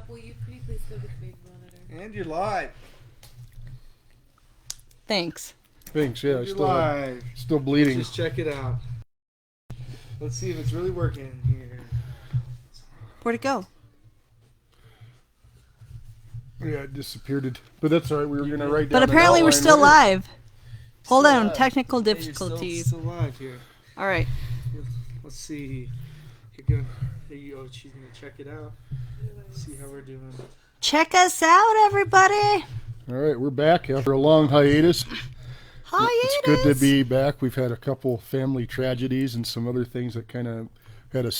Will you pretty please go to the big monitor? And you're live. Thanks. Thanks, yeah. You're live. Still bleeding. Just check it out. Let's see if it's really working here. Where'd it go? Yeah, it disappeared. But that's all right. We were going to write down. But apparently we're still live. Hold Still on, live. technical Hey, difficulties. Still live here. All right. Let's see. You're gonna, she's gonna check it out. See how we're doing. Check us out, everybody. All right, we're back after a long hiatus. It's good to be back. We've had a couple family tragedies and some other things that kind of had a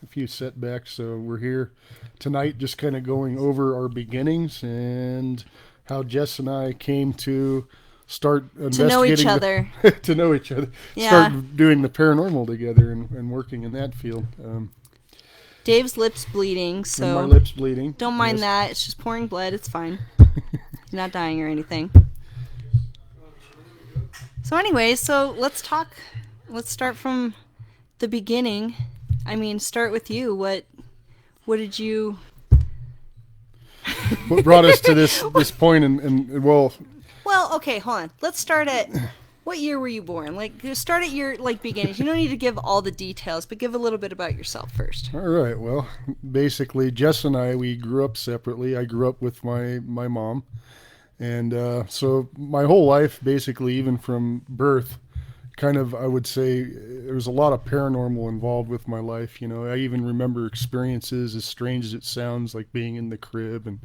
few setbacks. So we're here tonight just kind of going over our beginnings and how Jess and I came to start investigating. To know each other. To know each other. Yeah. Start doing the paranormal together and working in that field. Dave's lips bleeding, so and my lips bleeding. don't mind Yes. that. It's just pouring blood. It's fine. He's not dying or anything. So anyway, let's talk. Let's start from the beginning. I mean, start with you. What did you... What brought us to this point? And well, okay, hold on. Let's start at... What year were you born? Just start at your, beginnings. You don't need to give all the details, but give a little bit about yourself first. all right. Well, basically, Jess and I, we grew up separately. I grew up with my mom. And so my whole life, basically, even from birth, kind of, I would say, there was a lot of paranormal involved with my life. You know, I even remember experiences, as strange as it sounds, like being in the crib. And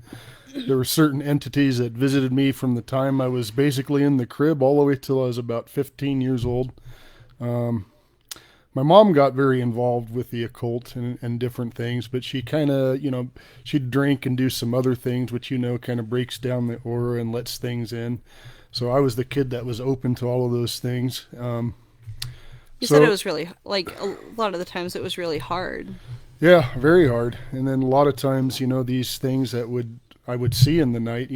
there were certain entities that visited me from the time I was basically in the crib all the way till I was about 15 years old. My mom got very involved with the occult and different things, but she kind of, she'd drink and do some other things, which, kind of breaks down the aura and lets things in. So I was the kid that was open to all of those things. You said it was really, a lot of the times it was really hard. Yeah, very hard. And then a lot of times, these things that I would see in the night,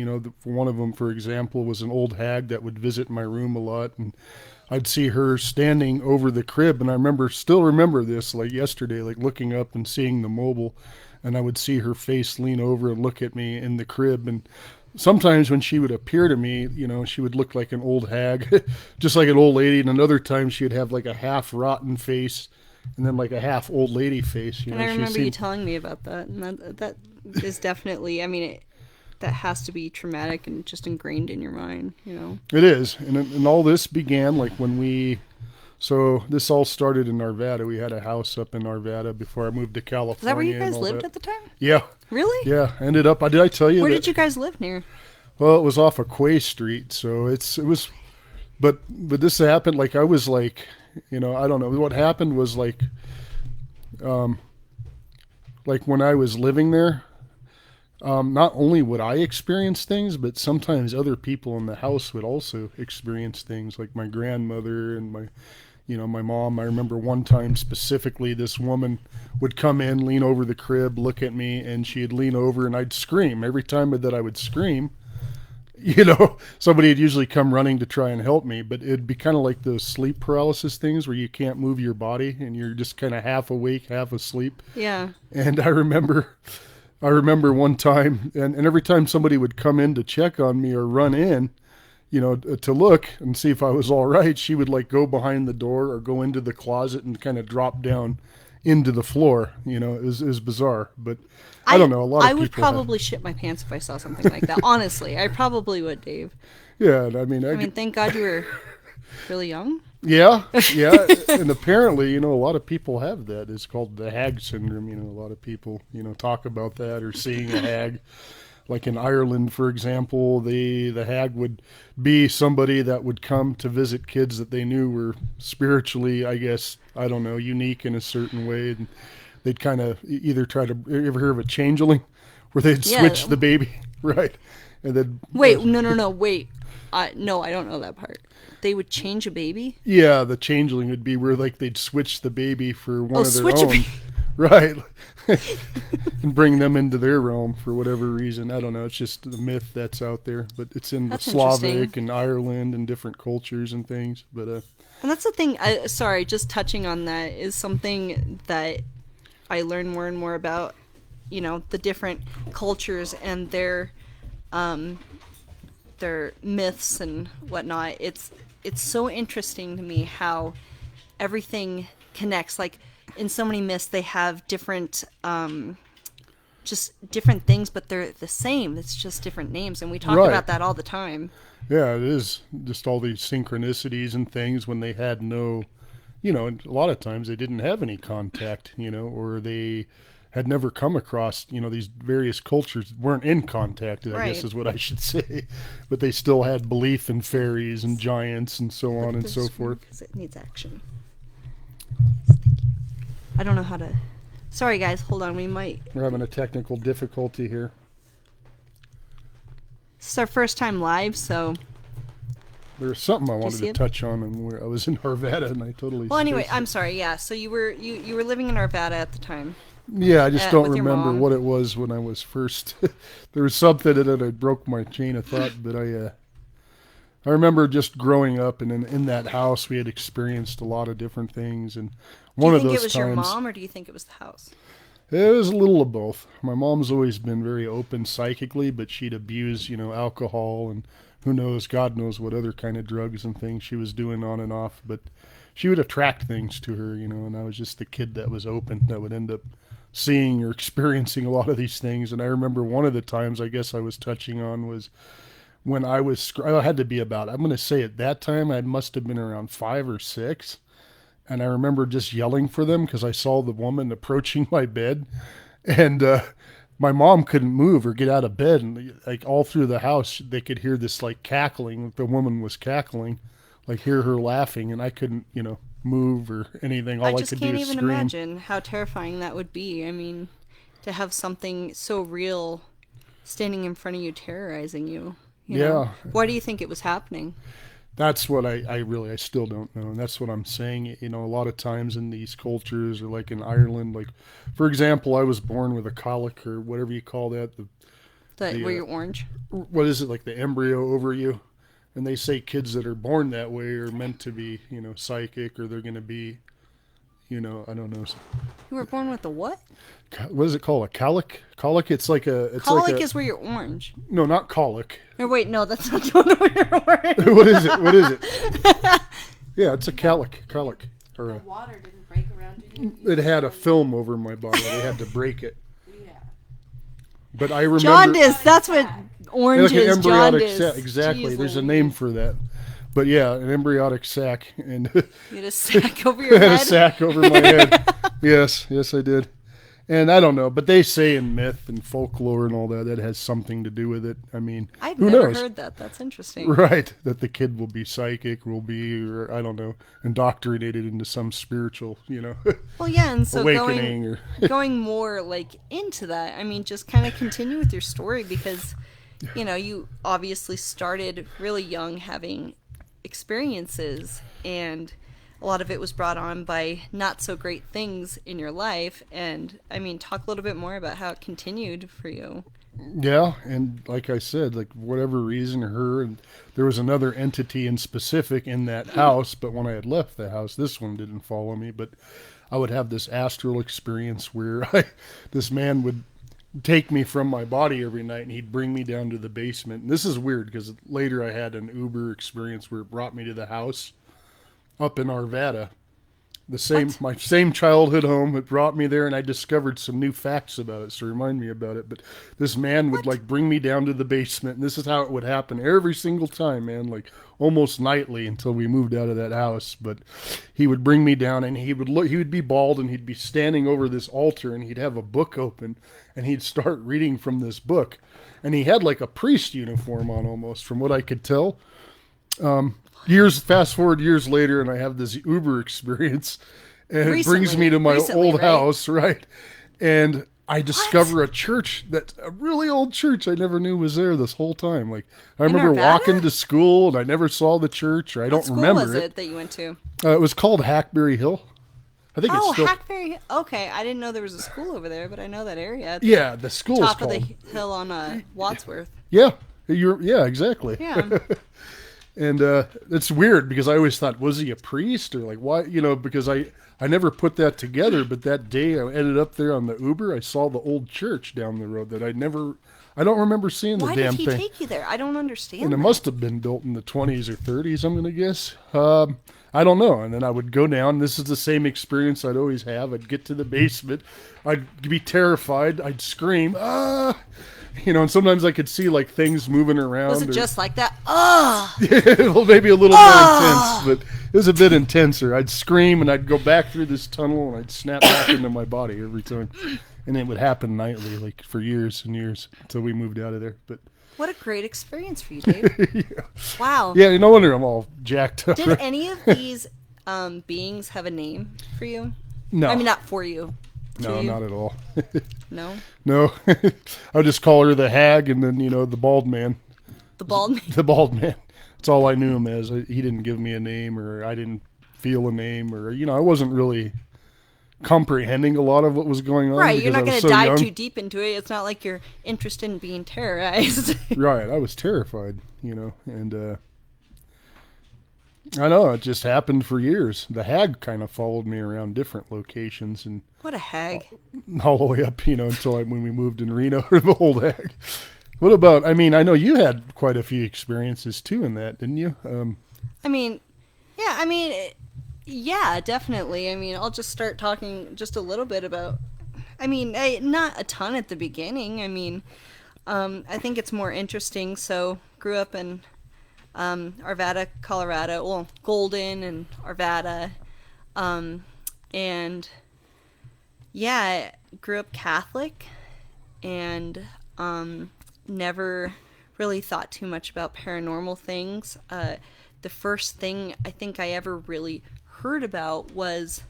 one of them, for example, was an old hag that would visit my room a lot, and I'd see her standing over the crib, and I still remember this like yesterday, like looking up and seeing the mobile, and I would see her face lean over and look at me in the crib. And sometimes when she would appear to me, she would look like an old hag, just like an old lady, and another time she'd have like a half rotten face and then like a half old lady face. And I remember you telling me about that, and that is definitely, that has to be traumatic and just ingrained in your mind, It is. And all this began like so this all started in Arvada. We had a house up in Arvada before I moved to California. Is that where you guys lived at the time? Yeah. Really? Yeah. Did I tell you Where did you guys live near? Well, it was off of Quay Street. So it was, but this happened, like I was like, I don't know. What happened was like when I was living there, not only would I experience things, but sometimes other people in the house would also experience things, like my grandmother and my mom. I remember one time specifically, this woman would come in, lean over the crib, look at me, and she'd lean over and I'd scream. Every time that I would scream, somebody would usually come running to try and help me, but it'd be kind of like those sleep paralysis things where you can't move your body and you're just kind of half awake, half asleep. Yeah. And I remember one time, and every time somebody would come in to check on me or run in, to look and see if I was all right, she would like go behind the door or go into the closet and kind of drop down into the floor. It was bizarre, but I don't know. A lot of people. I would probably shit my pants if I saw something like that. Honestly, I probably would, Dave. Yeah, I mean, thank God you were really young. Yeah, and apparently, a lot of people have that. It's called the hag syndrome. A lot of people, talk about that or seeing a hag. Like in Ireland, for example, the hag would be somebody that would come to visit kids that they knew were spiritually, I guess, I don't know, unique in a certain way. And they'd kind of either try to, you ever hear of a changeling? Where they'd switch the baby, right? And then wait. No, I don't know that part. They would change a baby? Yeah, the changeling would be where like they'd switch the baby for one of their switch own. Right. And bring them into their realm for whatever reason. I don't know. It's just a myth that's out there. But it's in the Slavic and Ireland and different cultures and things. But and that's the thing, just touching on that is something that I learn more and more about the different cultures and their myths and whatnot. It's so interesting to me how everything connects. Like in so many myths, they have different just different things, but they're the same. It's just different names, and we talk Right. about that all the time. Yeah, it is just all these synchronicities and things when they had no, and a lot of times they didn't have any contact, or they had never come across, these various cultures weren't in contact, I guess Right. is what I should say. But they still had belief in fairies and giants and so on and so forth. Because it needs action. Thank you. I don't know how to. Sorry, guys. Hold on. We might. We're having a technical difficulty here. This is our first time live, so. There's something I wanted see to it? touch on, and I was in Arvada, and I totally. Well, anyway, spaced it. I'm sorry. Yeah. So you were living in Arvada at the time. Yeah, I just don't with your remember mom. what it was when I was first. There was something in it. I broke my chain of thought, but I remember just growing up, and in that house, we had experienced a lot of different things, and one Do of you think those it was times, your mom, or do you think it was the house? it was a little of both. My mom's always been very open psychically, but she'd abuse, alcohol and who knows, God knows what other kind of drugs and things she was doing on and off. But she would attract things to her, and I was just the kid that was open that would end up seeing or experiencing a lot of these things. And I remember one of the times I guess I was touching on was when I had to be about, I'm going to say at that time, I must have been around 5 or 6. And I remember just yelling for them because I saw the woman approaching my bed, and my mom couldn't move or get out of bed. And like all through the house, they could hear this like cackling. The woman was cackling, like hear her laughing, and I couldn't, move or anything. All I just could can't do is even scream. imagine how terrifying that would be. I mean, to have something so real standing in front of you, terrorizing you. Yeah. Why do you think it was happening? That's what I still don't know. And that's what I'm saying. A lot of times in these cultures, or like in Ireland, like, for example, I was born with a colic or whatever you call that. Were you orange? What is it, like the embryo over you? And they say kids that are born that way are meant to be, psychic, or they're going to be, I don't know. You were born with a what? What is it called? A colic? Colic? It's like a. Colic is where you're orange. No, not colic. Or wait, no, that's not the one where you're orange. What is it? What is it? Yeah, it's a colic. Colic. Or The water didn't break around you. it had a film over my body. They had to break it. Yeah. But I remember. Jaundice. That's what orange Like an is. embryonic Jaundice. sac. Exactly. Jeez There's a Louise. name for that. But yeah, an embryonic sac. And You had a sack over your I had head. a sack over my head. Yes, I did. And I don't know, but they say in myth and folklore and all that has something to do with it. I mean, I've who never knows? heard that. That's interesting. Right, that the kid will be psychic, or I don't know, indoctrinated into some spiritual, Well, yeah, and so awakening. Or going more like into that, I mean, just kind of continue with your story because, you obviously started really young having experiences, and a lot of it was brought on by not so great things in your life. And I mean, talk a little bit more about how it continued for you. yeah, and like I said, like whatever reason, and there was another entity in specific in that house. But when I had left the house, this one didn't follow me. But I would have this astral experience where this man would take me from my body every night, and he'd bring me down to the basement. And this is weird because later I had an Uber experience where it brought me to the house up in Arvada. My same childhood home. It brought me there, and I discovered some new facts about it, so remind me about it. But this man would like bring me down to the basement, and this is how it would happen every single time, man, like almost nightly until we moved out of that house. But he would bring me down, and he would be bald, and he'd be standing over this altar, and he'd have a book open, and he'd start reading from this book. And he had like a priest uniform on almost, from what I could tell. Fast forward years later, and I have this Uber experience, and it brings me to my old right? house, right? And I discover a church that's a really old church I never knew was there this whole time. Like I remember Arvada? walking to school, and I never saw the church, or I What don't school remember was it. it that you went to? It was called Hackberry Hill. I think it's Oh, still. Hackberry. Okay, I didn't know there was a school over there, but I know that area. At the Yeah, the school is top of called. the hill on Wadsworth. Yeah, yeah, exactly. Yeah. And it's weird because I always thought, was he a priest or like why? Because I never put that together. But that day I ended up there on the Uber. I saw the old church down the road that I don't remember seeing the Why damn did he thing. take you there? I don't understand. And it that. must have been built in the 20s or 30s, I'm going to guess. I don't know. And then I would go down. This is the same experience I'd always have. I'd get to the basement. I'd be terrified. I'd scream, ah! And sometimes I could see like things moving around. Was it just like that? Oh! Well, maybe a little more intense, but it was a bit intenser. I'd scream and I'd go back through this tunnel and I'd snap back into my body every time. And it would happen nightly, like for years and years until we moved out of there. But What a great experience for you, Dave. yeah. Wow. Yeah, no wonder I'm all jacked up. Did any of these beings have a name for you? No. I mean, not for you. No, you? not at all. No? No. I would just call her the hag and then, the bald man. The bald man? The bald man. That's all I knew him as. He didn't give me a name or I didn't feel a name or, I wasn't really comprehending a lot of what was going on. Right, you're not going to dive young. too deep into it. It's not like you're interested in being terrorized. Right, I was terrified, and I know it just happened for years. The hag kind of followed me around different locations and What a hag. all the way up, until when we moved in Reno, the old hag. What about? I mean, I know you had quite a few experiences too in that, didn't you? Yeah, definitely. I mean, I'll just start talking just a little bit about. Not a ton at the beginning. I think it's more interesting. So, grew up in Arvada, Colorado. Well, Golden and Arvada, and yeah, I grew up Catholic, and never really thought too much about paranormal things. The first thing I think I ever really heard about was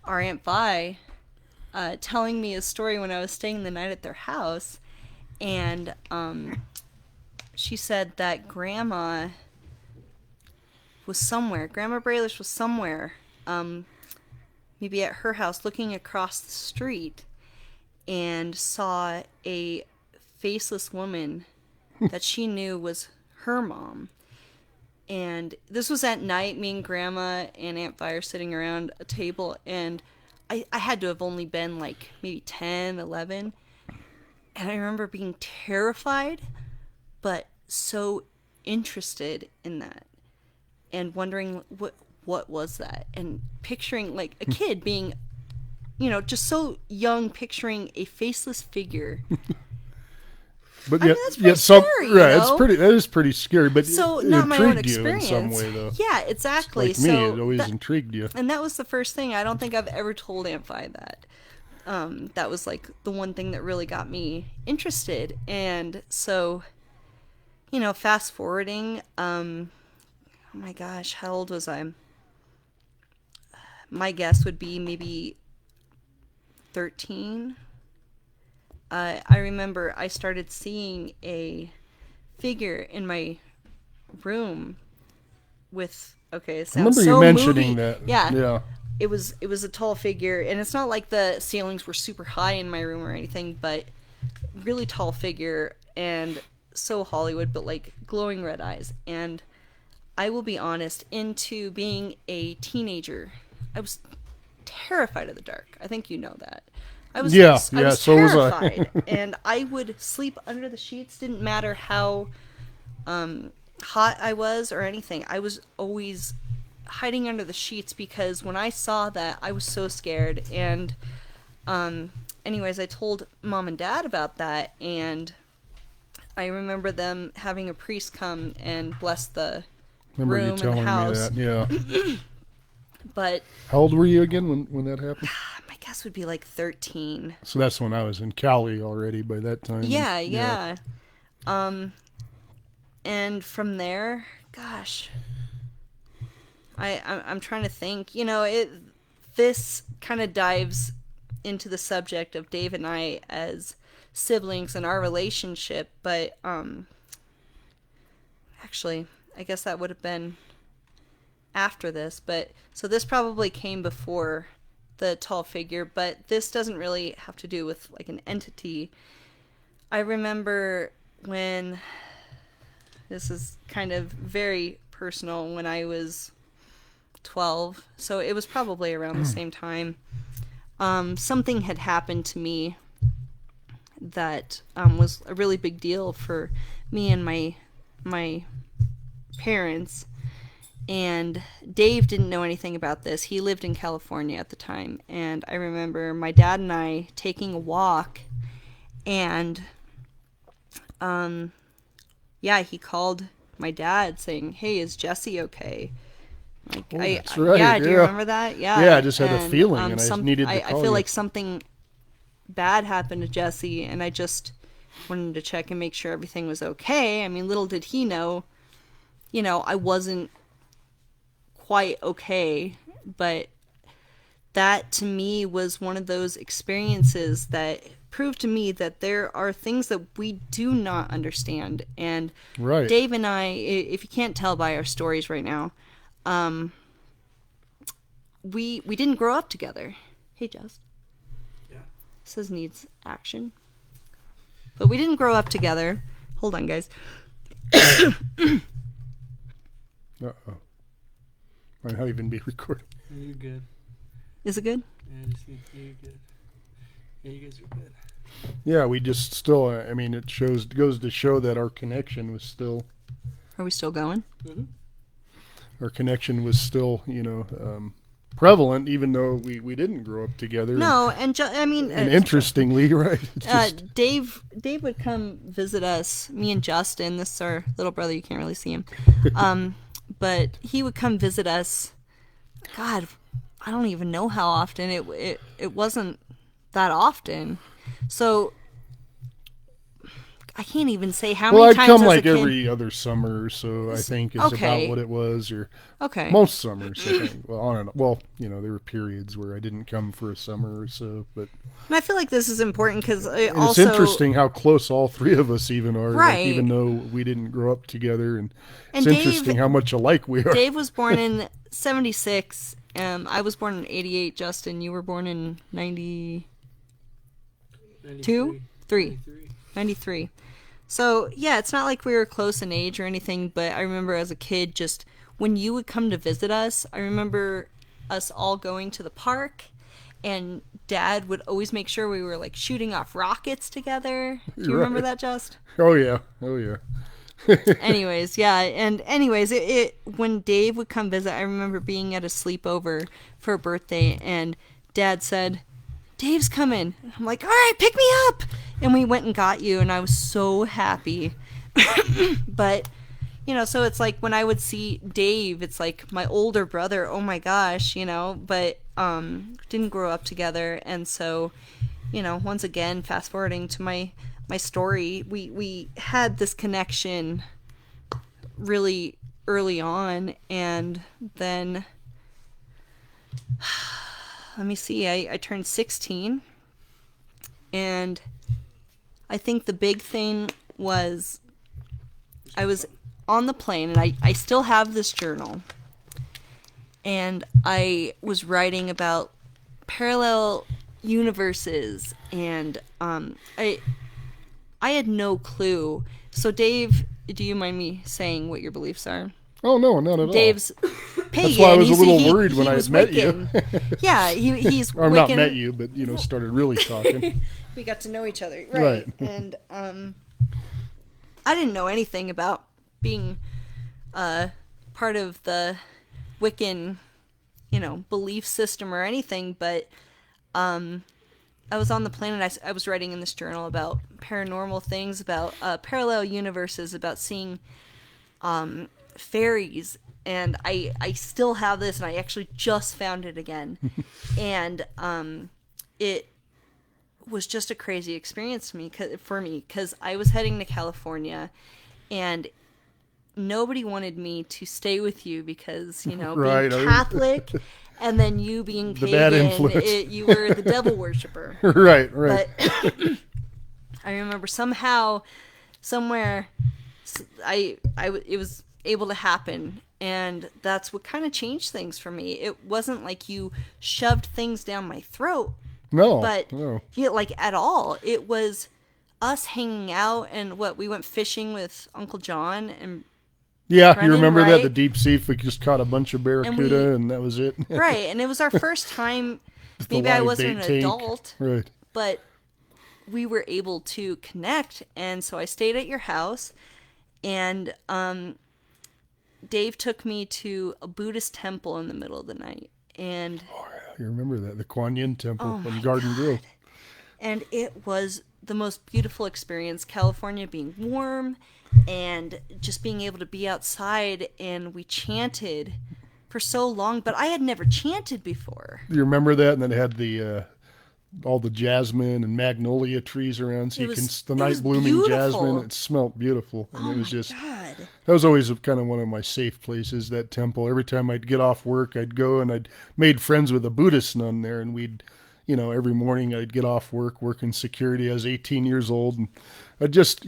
our Aunt Vi telling me a story when I was staying the night at their house, and she said that Grandma Bralish was somewhere, maybe at her house, looking across the street, and saw a faceless woman that she knew was her mom. And this was at night. Me and Grandma and Aunt Vi are sitting around a table, and I had to have only been like maybe 10, 11. And I remember being terrified, but so interested in that, and wondering what was that, and picturing like a kid being, just so young, picturing a faceless figure. But that's pretty scary, that is pretty scary. But so it not my own intrigued you in some experience. way, though. Yeah, exactly. Like me, it always intrigued you. And that was the first thing. I don't think I've ever told Aunt Vi that. That was like the one thing that really got me interested. And so, fast forwarding, oh my gosh, how old was I? My guess would be maybe 13. I remember I started seeing a figure in my room with, okay, it I remember sounds you so mentioning movie. that. Yeah. It was a tall figure, and it's not like the ceilings were super high in my room or anything, but really tall figure, and so Hollywood, but like glowing red eyes. And I will be honest, into being a teenager, I was terrified of the dark. I think you know that. I was so was terrified, and I would sleep under the sheets. Didn't matter how hot I was or anything. I was always hiding under the sheets because when I saw that, I was so scared. And anyways, I told Mom and Dad about that, and I remember them having a priest come and bless the room and the house. Me that. Yeah. But how old were you again when that happened? my guess would be like 13. So that's when I was in Cali already by that time. Yeah. And from there, gosh, I'm trying to think. This kind of dives into the subject of Dave and I as siblings and our relationship, but actually, I guess that would have been after this. But so this probably came before the tall figure, but this doesn't really have to do with like an entity. I remember when, this is kind of very personal when I was 12. So it was probably around the same time. Something had happened to me that was a really big deal for me and my parents. And Dave didn't know anything about this. He lived in California at the time. And I remember my dad and I taking a walk. And, he called my dad saying, "Hey, is Jesse okay?" Like, that's right, yeah, do you yeah. remember that? Yeah. Yeah, I just had a feeling, and I needed to I call feel you. like something bad happened to Jesse, and I just wanted to check and make sure everything was okay. I mean, little did he know, I wasn't quite okay, but that to me was one of those experiences that proved to me that there are things that we do not understand. And Right. Dave and I, if you can't tell by our stories right now, we didn't grow up together. Hey, Jess. Yeah. Says needs action. But we didn't grow up together. Hold on, guys. Uh-oh. Might not even be recording. You're good. Is it good? Yeah, you're good. Yeah, you guys are good. Yeah, we just still, I mean, it goes to show that our connection was still, Are we still going? prevalent, even though we didn't grow up together. No, and And interestingly, right? It's just, Dave would come visit us, me and Justin. This is our little brother. You can't really see him, but he would come visit us. God, I don't even know how often. It wasn't that often, so I can't even say how well, many I'd times come as a like kid. every other summer or so, I think, is Okay. about what it was, or Okay. most summers, I think. Well, I don't know. Well, there were periods where I didn't come for a summer or so, but And I feel like this is important because and also it's interesting how close all three of us even are, like, Right. even though we didn't grow up together, and And it's Dave- interesting how much alike we are. Dave was born in 76. I was born in 88. Justin, you were born in 92? 3. 93. So, yeah, it's not like we were close in age or anything, but I remember as a kid, just when you would come to visit us, I remember us all going to the park, and Dad would always make sure we were, like, shooting off rockets together. Do you remember Right. that, Just? Oh yeah. Anyways, yeah, and anyways, it when Dave would come visit, I remember being at a sleepover for a birthday, and Dad said, "Dave's coming." I'm like, "All right, pick me up," and we went and got you, and I was so happy. But so it's like when I would see Dave, it's like my older brother. Oh my gosh, but didn't grow up together, and so once again, fast forwarding to my story, we had this connection really early on, and then let me see, I turned 16, and I think the big thing was I was on the plane, and I still have this journal, and I was writing about parallel universes, and I had no clue. So Dave, do you mind me saying what your beliefs are? Oh no, not at all. Dave's pagan. That's why I was a He's- little he- worried when he I was met you. Wiccan. Yeah, he's Or Wiccan. not met you, but started really talking. We got to know each other, Right. And I didn't know anything about being part of the Wiccan, belief system or anything, but I was on the plane, and I was writing in this journal about paranormal things, about parallel universes, about seeing fairies, and I still have this, and I actually just found it again, and it was just a crazy experience for me, because I was heading to California, and nobody wanted me to stay with you because, Right. being Catholic, and then you being The bad influence. you were the devil worshiper. Right. But I remember somehow, somewhere, it was able to happen, and that's what kind of changed things for me. It wasn't like you shoved things down my throat, No. but no. like at all. It was us hanging out, and we went fishing with Uncle John, and Yeah, you running, remember that? right? The deep sea, we just caught a bunch of barracuda, and that was it. Right, and it was our first time. With the Maybe I live wasn't an bait tank. adult, Right. but we were able to connect, and so I stayed at your house, and Dave took me to a Buddhist temple in the middle of the night, and You remember that? The Kuan Yin Temple Oh in my Garden Grove. and it was the most beautiful experience. California being warm, and just being able to be outside, and we chanted for so long, but I had never chanted before. You remember that? And then it had the all the jasmine and magnolia trees around, so It you can was- the it night was blooming jasmine. beautiful. It smelled beautiful, and Oh it was my just God. that was always kind of one of my safe places. That temple. Every time I'd get off work, I'd go and I'd made friends with a Buddhist nun there, and we'd, every morning I'd get off work, work in security. I was 18 years old, and I just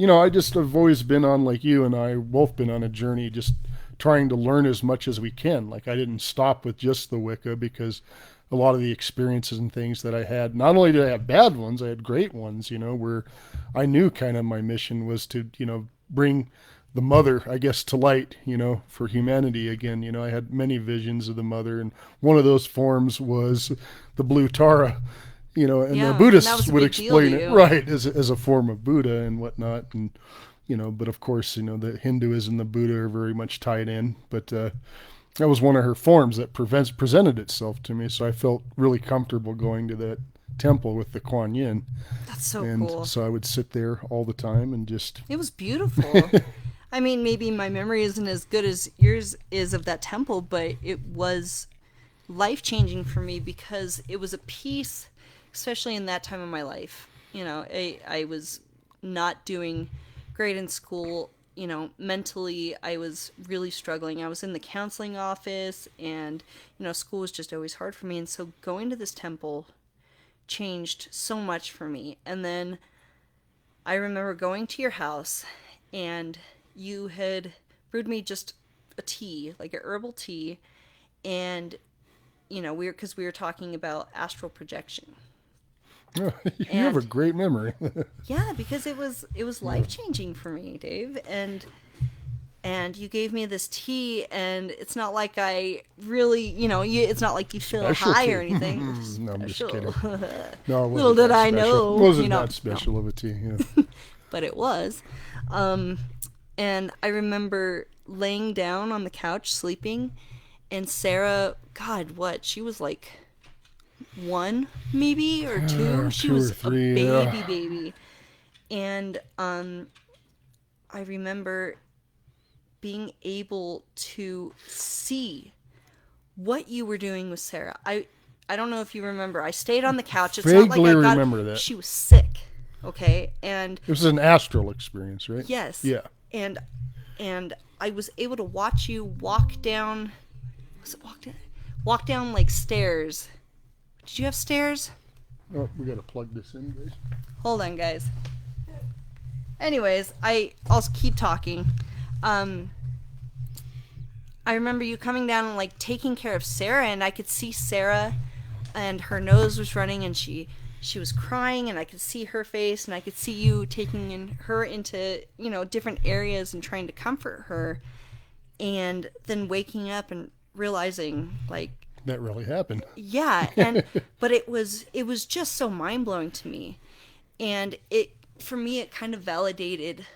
have always been on, like you and I both been on a journey, just trying to learn as much as we can. Like I didn't stop with just the Wicca, because a lot of the experiences and things that I had, not only did I have bad ones, I had great ones, where I knew kind of my mission was to, bring the mother, I guess, to light, for humanity again. I had many visions of the mother, and one of those forms was the blue Tara, and Yeah, the and that Buddhists was a would big deal to explain it, you. right, as a form of Buddha and whatnot. And, but of course, the Hinduism and the Buddha are very much tied in, but, that was one of her forms that presented itself to me. So I felt really comfortable going to that temple with the Kuan Yin. That's so And cool. so I would sit there all the time and just, It was beautiful. I mean, maybe my memory isn't as good as yours is of that temple, but it was life-changing for me because it was a piece, especially in that time of my life. I was not doing great in school. Mentally, I was really struggling. I was in the counseling office, and, school was just always hard for me. And so going to this temple changed so much for me. And then I remember going to your house, and you had brewed me just a tea, like a herbal tea, and because we were talking about astral projection. you have a great memory. Yeah, because it was life changing for me, Dave, and you gave me this tea, and it's not like I really, it's not like you feel Special high tea. or anything. No, I'm just Special. kidding. No, it wasn't Little did that I special. know, It wasn't no. that special of a tea. Yeah. But it was. And I remember laying down on the couch sleeping, and Sarah, God, what? She was like 1 maybe or 2. She 2 or was 3, a baby yeah. baby. And I remember being able to see what you were doing with Sarah. I don't know if you remember. I stayed on the couch. It's not like Vaguely I got remember that. She was sick. Okay? And It was an astral experience, right? yes. Yeah. And I was able to watch you walk down. Was it walk down? Walk down like stairs. Did you have stairs? Oh, we gotta plug this in, guys. Hold on, guys. Anyways, I'll keep talking. I remember you coming down and like taking care of Sarah, and I could see Sarah, and her nose was running, and she was crying, and I could see her face, and I could see you taking her into different areas and trying to comfort her, and then waking up and realizing like That really happened. yeah, but it was just so mind-blowing to me, and for me it kind of validated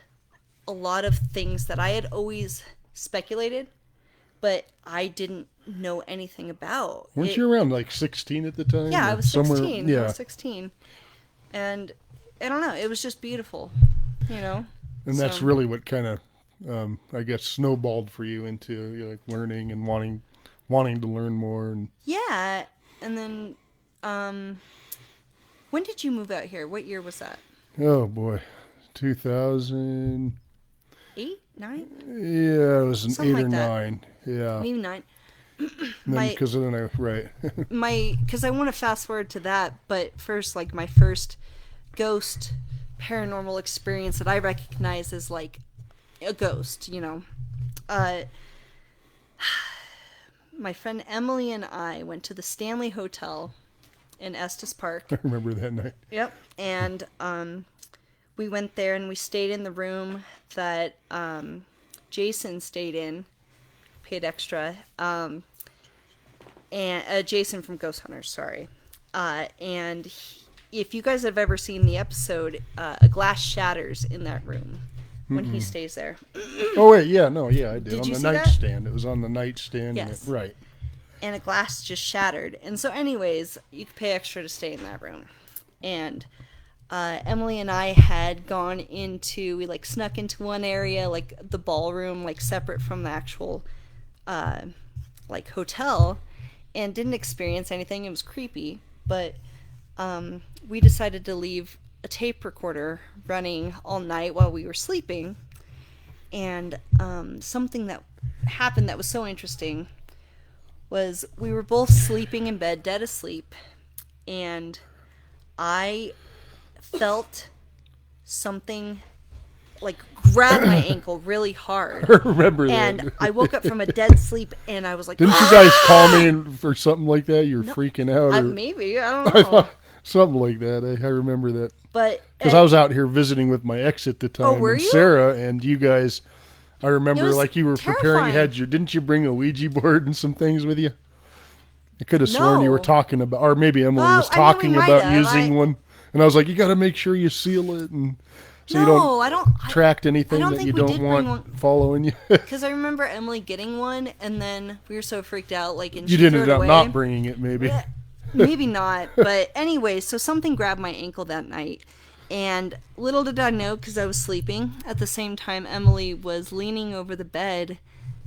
a lot of things that I had always speculated, but I didn't know anything about. Weren't you around like 16 at the time? Yeah, I Or was 16. somewhere- Yeah. I was 16, and I don't know, it was just beautiful, And that's So- really what kind of, I guess, snowballed for you into like learning and wanting to learn more. And Yeah, and then when did you move out here? What year was that? oh boy, 2000. 8, 9, Yeah, it was an Something 8 or like that. 9. Yeah, maybe 9. because then I right. Because I want to fast forward to that, but first, like my first ghost paranormal experience that I recognize as like a ghost, my friend Emily and I went to the Stanley Hotel in Estes Park. I remember that night. Yep. And we went there and we stayed in the room that Jason stayed in, paid extra, and Jason from Ghost Hunters, sorry. And if you guys have ever seen the episode, a glass shatters in that room when he stays there. Oh wait, yeah, no, yeah, I did. Did On you the see that? nightstand. It was on the nightstand. Yes. Right. And a glass just shattered. And so anyways, you could pay extra to stay in that room. And Emily and I had gone into, we like snuck into one area, like the ballroom, like separate from the actual like hotel, and didn't experience anything. It was creepy, but we decided to leave a tape recorder running all night while we were sleeping. And something that happened that was so interesting was we were both sleeping in bed, dead asleep, and I felt something like grab my ankle really hard. I remember And that. I woke up from a dead sleep, and I was like, Didn't you guys call me for something like that? You were freaking out. Or maybe, I don't know. something like that. I remember that. But Because I was out here visiting with my ex at the time, were and you? Sarah, and you guys, I remember was like you were preparing, terrifying. you had didn't you bring a Ouija board and some things with you? I could have sworn you were No. talking about, or maybe Emily Oh, was I mean, we talking might about have. using one, and I was like, you got to make sure you seal it, and so you don't I don't. attract anything don't that think you we don't did bring want one. following you. Because I remember Emily getting one, and then we were so freaked out, like, and You she did threw end it up away. not bringing it, maybe. Yeah, maybe not, but anyway, so something grabbed my ankle that night, and little did I know, because I was sleeping, at the same time Emily was leaning over the bed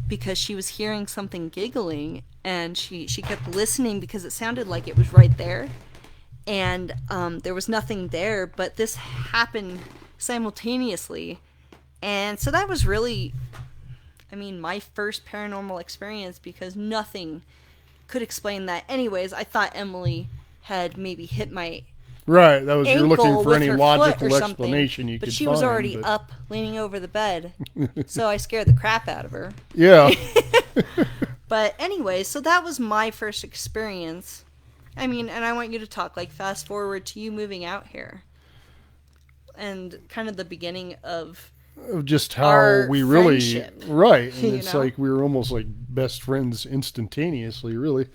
because she was hearing something giggling, and she kept listening because it sounded like it was right there, and there was nothing there, but this happened simultaneously, and so that was really, I mean, my first paranormal experience, because nothing could explain that. Anyways, I thought Emily had maybe hit my Right, that was you're ankle looking for with any her logical foot or something, explanation you but could she find. was already but- up, leaning over the bed, so I scared the crap out of her. Yeah. But anyway, so that was my first experience. I mean, and I want you to talk, like, fast forward to you moving out here, and kind of the beginning of Of just how our we really friendship, right, and you it's know? like we were almost like best friends instantaneously, really.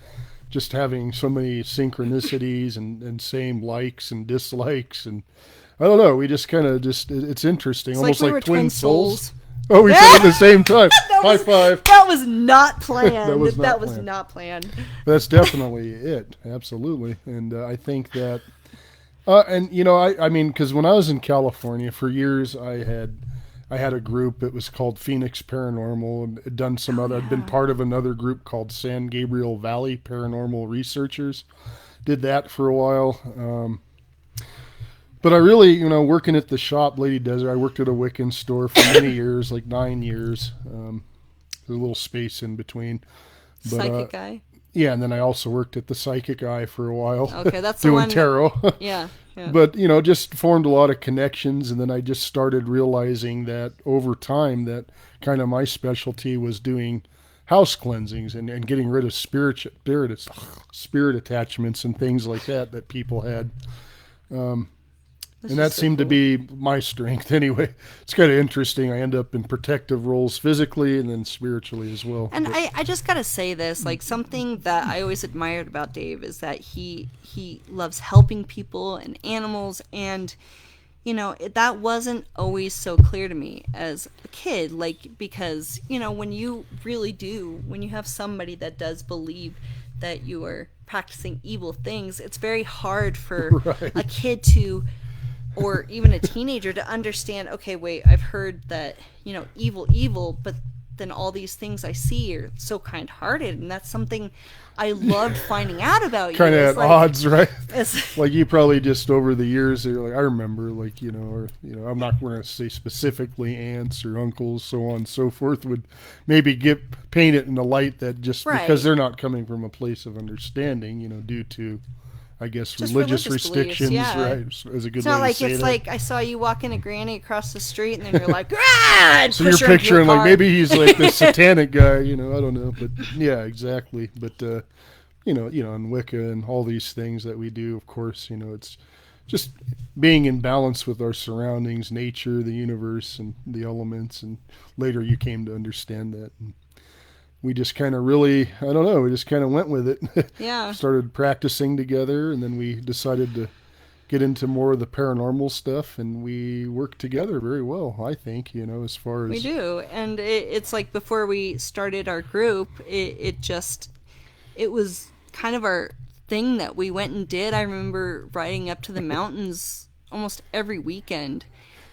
Just having so many synchronicities and same likes and dislikes, and I don't know. We just kind of it's interesting, it's almost like we like were twin twin souls. souls. Oh, we said it at the same time. High five. That was not planned. That was not was planned. not planned. That's definitely it. Absolutely. And I think that, and you know, I mean, because when I was in California for years, I had a group that was called Phoenix Paranormal, and had done some other. I'd been part of another group called San Gabriel Valley Paranormal Researchers. Did that for a while. But I really, you know, working at the shop, Lady Desert, I worked at a Wiccan store for many years, like 9 years. There's a little space in between. But, Psychic guy. Yeah, and then I also worked at the Psychic Eye for a while. Okay, that's the doing one. tarot. Yeah. Yeah. But, you know, just formed a lot of connections, and then I just started realizing that over time that kind of my specialty was doing house cleansings and getting rid of spirit attachments and things like that people had. This And is that so seemed to cool. be my strength anyway. It's kind of interesting. I end up in protective roles physically and then spiritually as well. And But- I just gotta say this, like, something that I always admired about Dave is that he loves helping people and animals, and you know, that wasn't always so clear to me as a kid, like, because, you know, when you have somebody that does believe that you are practicing evil things, it's very hard for Right. a kid to, or even a teenager, to understand, okay, wait, I've heard that, you know, evil, but then all these things I see are so kind-hearted, and that's something I loved finding out about you. kind of It's at like- odds, right? it's- Like you probably just over the years, you're like, I remember, like, you know, or, you know, I'm not going to say specifically aunts or uncles, so on and so forth, would maybe paint it in a light that just Right. because they're not coming from a place of understanding, you know, due to, I guess, Just religious religious beliefs, restrictions, yeah. right? Is a good It's way not to like say it's that. like I saw you walking a granny across the street, and then you're like, ah! And So push you're her into picturing your like car. maybe he's like this satanic guy, you know, I don't know, but yeah, exactly. But you know, in Wicca and all these things that we do, of course, you know, it's just being in balance with our surroundings, nature, the universe, and the elements. And later you came to understand that. And we just kind of really, I don't know, we just kind of went with it. Yeah. Started practicing together, and then we decided to get into more of the paranormal stuff, and we work together very well, I think, as far as... We do. And it's like before we started our group, it was kind of our thing that we went and did. I remember riding up to the mountains almost every weekend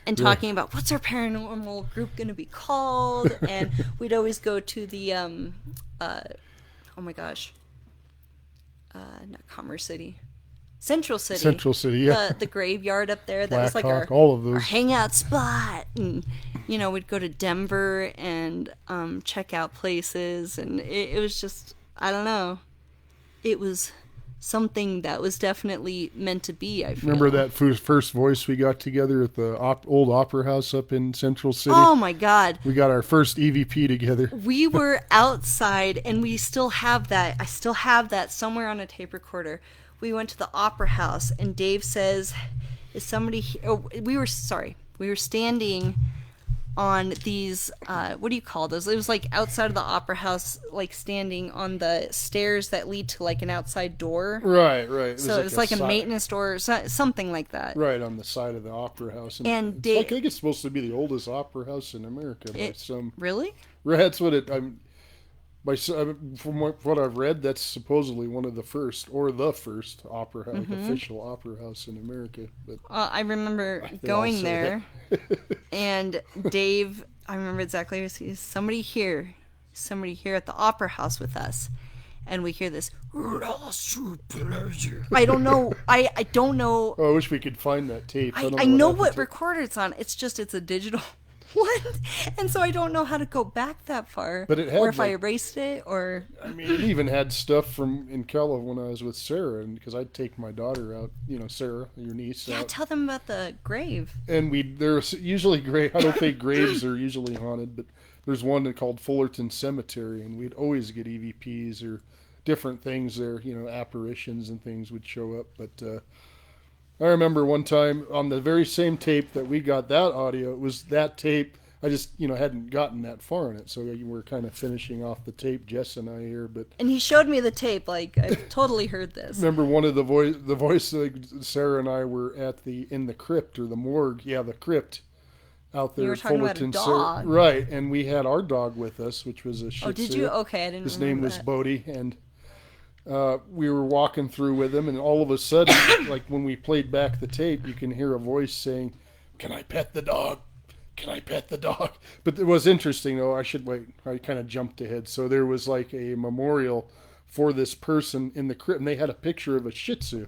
and talking about what's our paranormal group going to be called. And we'd always go to the, oh my gosh, not Commerce City. Central City, yeah. The graveyard up there, that Black was like Hawk, all of those. our hangout spot. And, we'd go to Denver and check out places. And it was just, I don't know. It was something that was definitely meant to be, I feel. Remember that first voice we got together at the old opera house up in Central City? Oh, my God. We got our first EVP together. We were outside, and we still have that. I still have that somewhere on a tape recorder. We went to the opera house, and Dave says, is somebody here? Oh, we were standing on these, what do you call those? It was like outside of the opera house, like standing on the stairs that lead to like an outside door. Right. So it was like a maintenance door, or something like that. Right, on the side of the opera house. And I think it's supposed to be the oldest opera house in America by some... Really? That's what it... From what I've read, that's supposedly one of the first, or the first opera house, official opera house in America. But I remember going there, and Dave, I remember exactly, he's somebody here at the opera house with us, and we hear this. I don't know. I don't know. Oh, I wish we could find that tape. I know what recorder it's on. It's a digital one, and so I don't know how to go back that far. But it had, or if I erased it, or... I mean, it even had stuff from in Kella when I was with Sarah, and because I'd take my daughter out, Sarah, your niece. Yeah, out. Tell them about the grave. And there's usually I don't think graves are usually haunted, but there's one called Fullerton Cemetery, and we'd always get EVPs or different things there, apparitions and things would show up. But I remember one time on the very same tape that we got that audio, it was that tape. I just, hadn't gotten that far in it. So you were kind of finishing off the tape, Jess and I here. And he showed me the tape. Like, I've totally heard this. Remember one of the voice, like Sarah and I were in the crypt, or the morgue. Yeah, the crypt out there. You were talking about a dog. Right. And we had our dog with us, which was a Shih Tzu. Oh, did you? Okay, I didn't His remember name was that. Bodie. And we were walking through with him, and all of a sudden, like when we played back the tape, you can hear a voice saying, "Can I pet the dog? Can I pet the dog?" But it was interesting, though. I should wait. I kind of jumped ahead. So there was like a memorial for this person in the crypt, and they had a picture of a Shih Tzu.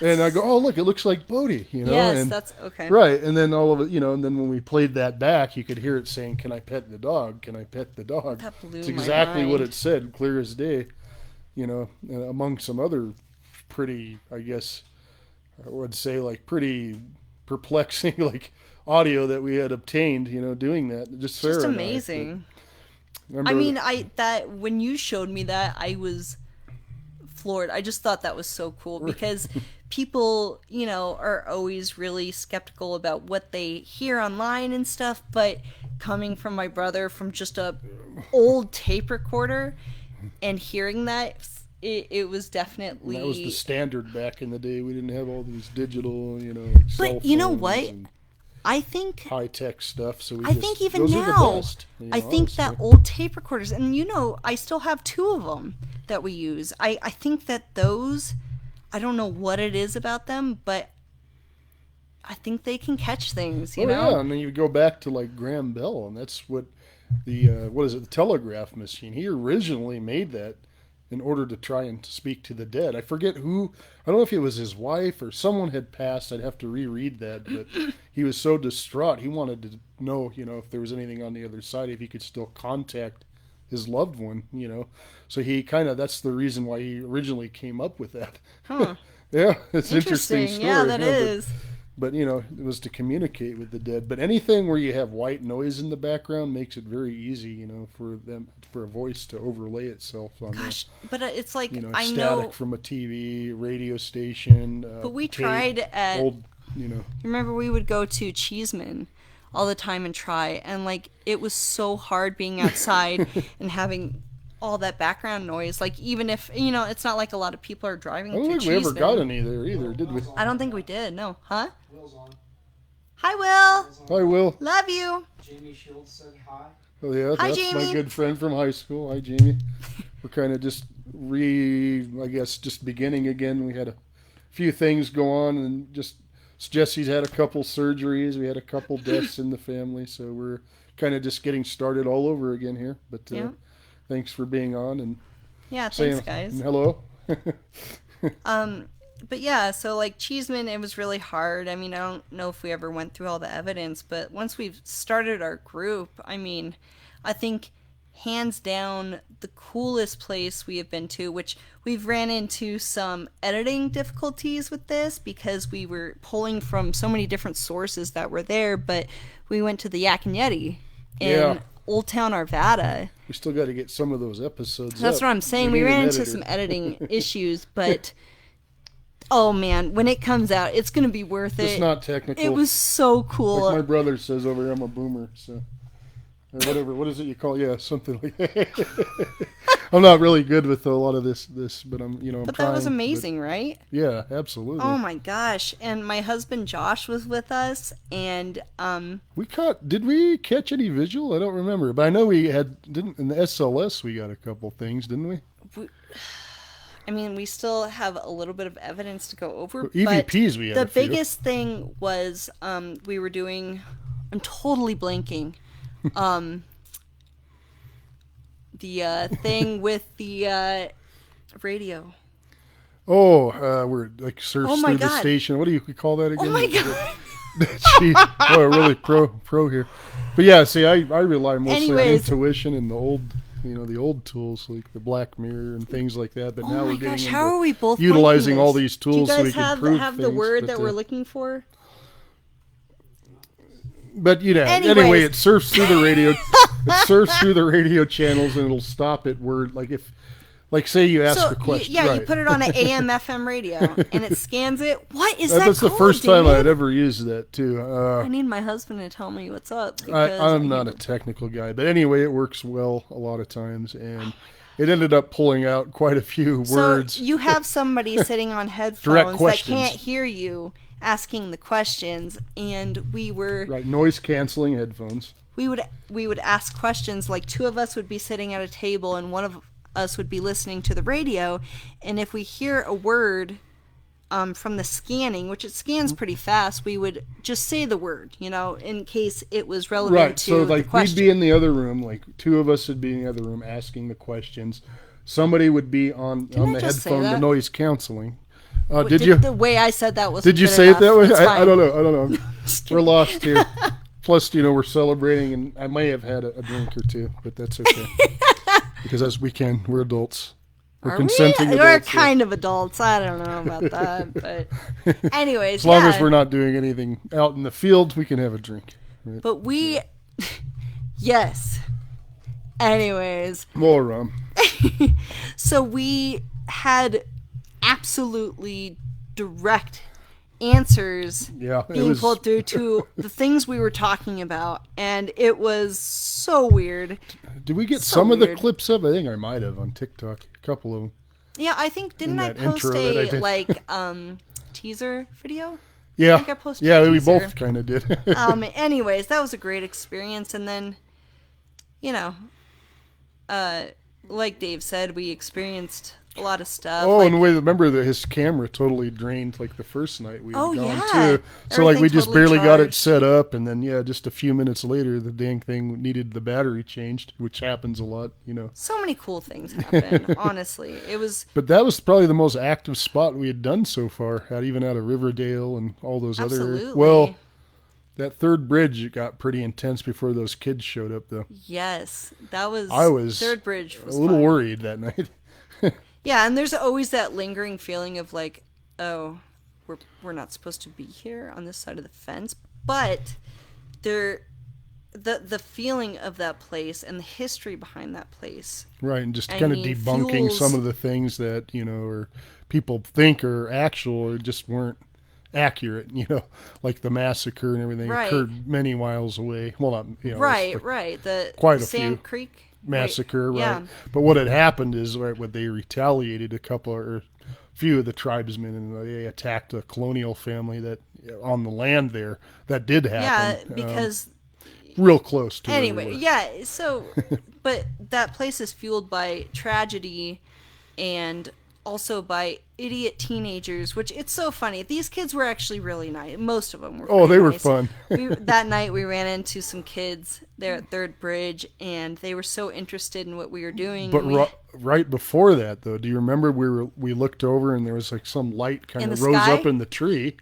And I go, "Oh, look, it looks like Bodie," Yes, and, that's okay. Right, and then all of it, and then when we played that back, you could hear it saying, "Can I pet the dog? Can I pet the dog?" That blew it's my exactly mind. what it said, clear as day. And among some other pretty, I guess, I would say like pretty perplexing like audio that we had obtained, doing that. Just amazing. I mean, when you showed me that, I was floored. I just thought that was so cool because people, are always really skeptical about what they hear online and stuff, but coming from my brother from just a old tape recorder and hearing that, it was definitely... And that was the standard back in the day. We didn't have all these digital, But you know what? I think high-tech stuff. So I think even those now, are the best, I think honestly. that old tape recorders, and I still have 2 of them that we use. I think that those, I don't know what it is about them, but I think they can catch things, you know? Yeah, and then you go back to like Graham Bell, and that's what the telegraph machine. He originally made that in order to try and speak to the dead. I forget who, I don't know if it was his wife or someone had passed. I'd have to reread that, but he was so distraught. He wanted to know, if there was anything on the other side, if he could still contact his loved one, So he that's the reason why he originally came up with that. Huh. Yeah, it's an interesting story. Yeah, that is. But it was to communicate with the dead. But anything where you have white noise in the background makes it very easy, for a voice to overlay itself on Gosh, but it's like I static know. from a TV, radio station. But we tape, tried at. old, Remember, we would go to Cheeseman all the time and try, and like it was so hard being outside and having all that background noise. Like even if it's not like a lot of people are driving I don't through think we ever Cheeseman. got any there either, did we? I don't think we did. No, huh? Will's on. Hi, Will. Hi, Will. Love you. Jamie Shields said hi. Oh yeah, Hi, that's Jamie. my good friend from high school. Hi, Jamie. We're kind of just just beginning again. We had a few things go on, and just Jesse's had a couple surgeries. We had a couple deaths in the family, so we're kind of just getting started all over again here. But Yeah. thanks for being on and Yeah, saying thanks, guys. hello. But yeah, so like Cheeseman, it was really hard. I mean, I don't know if we ever went through all the evidence, but once we've started our group, I mean, I think hands down the coolest place we have been to, which we've ran into some editing difficulties with this because we were pulling from so many different sources that were there, but we went to the Yak and Yeti in Yeah. Old Town Arvada. We still got to get some of those episodes. That's up. what I'm saying. We need an ran into editor. some editing issues, but oh man, when it comes out, it's gonna be worth it. It's not technical. It was so cool. Like my brother says over here, I'm a boomer, so or whatever. What is it you call? Yeah, something like that. I'm not really good with a lot of this, but I'm but trying, that was amazing, right? Yeah, absolutely. Oh my gosh! And my husband Josh was with us, and Did we catch any visual? I don't remember, but I know we didn't in the SLS. We got a couple things, didn't we? I mean, we still have a little bit of evidence to go over. EVPs but we had the a few. biggest thing was we were doing. I'm totally blanking. The thing with the radio. Oh, we're like surfs Oh my through the God. station. What do you call that again? Oh my god! Jeez, we're really pro here. But yeah, see, I rely mostly on Anyways. intuition and the old tools like the Black Mirror and things like that. But Oh now my we're getting gosh! into How are we both utilizing blanking all this? these Do you tools so guys we can prove have the things, word but, that we're looking for? But Anyways. anyway, it surfs through the radio. It surfs through the radio channels and it'll stop at word like say you ask a question. You right. put it on an AM FM radio and it scans it. What is That's that the called, first time David? I'd ever used that too. I need my husband to tell me what's up. Because I'm not a technical guy, but anyway, it works well a lot of times, and it ended up pulling out quite a few words. So you have somebody sitting on headphones that questions. can't hear you asking the questions, and we were Right, noise canceling headphones. we would ask questions. Like two of us would be sitting at a table, and one of us would be listening to the radio, and if we hear a word from the scanning, which it scans pretty fast, we would just say the word, in case it was relevant Right, to so the like question. we'd be in the other room, like two of us would be in the other room asking the questions. Somebody would be on I the just say headphone, the that? noise canceling. What, Did you? The way I said that was. Did you good say enough. it that way? It's I fine. don't know. We're lost here. Plus, we're celebrating, and I may have had a drink or two, but that's okay. Because as we're adults. We're Are consenting we? We're adults. kind of adults. I don't know about that, but anyways, As long yeah. as we're not doing anything out in the field, we can have a drink. Right? But we, yes. Anyways, More rum. so we had absolutely direct answers Yeah, it being was. pulled through to the things we were talking about, and it was so weird. Did we get so some of the weird. clips up? I think I might have on TikTok. A couple of them. Yeah, I think didn't I that post intro that I a did. teaser video? Yeah, think I posted yeah, a we teaser. both kind of did. Anyways, that was a great experience, and then, like Dave said, we experienced a lot of stuff. Oh, like, and remember that his camera totally drained like the first night we had Oh, gone yeah. too. So like we Everything just totally barely got it charged. set up, and then just a few minutes later, the dang thing needed the battery changed, which happens a lot, so many cool things happened. Honestly, it was But that was probably the most active spot we had done so far, even out of Riverdale and all those absolutely other. Well, that third bridge it got pretty intense before those kids showed up, though. yes, that was. I was Third Bridge was a little fun. worried that night. Yeah, and there's always that lingering feeling of like, oh, we're not supposed to be here on this side of the fence. But the feeling of that place and the history behind that place, Right, and just I kind of mean, debunking fuels- some of the things that, or people think are actual or just weren't accurate, like the massacre and everything Right. occurred many miles away. Well, not, right, like right. The quite a Sand few. Creek massacre, right? Yeah. But what had happened is, right, when they retaliated, a few of the tribesmen, and they attacked a colonial family that on the land there. That did Yeah, happen. because real close to where we anyway, were. yeah. So, but that place is fueled by tragedy and also by idiot teenagers, which it's so funny. These kids were actually really nice. Most of them were. Oh, pretty they were nice. fun. That night we ran into some kids there at Third Bridge, and they were so interested in what we were doing. But and we, right before that, though, do you remember we looked over and there was like some light kind In of the rose sky? up in the tree.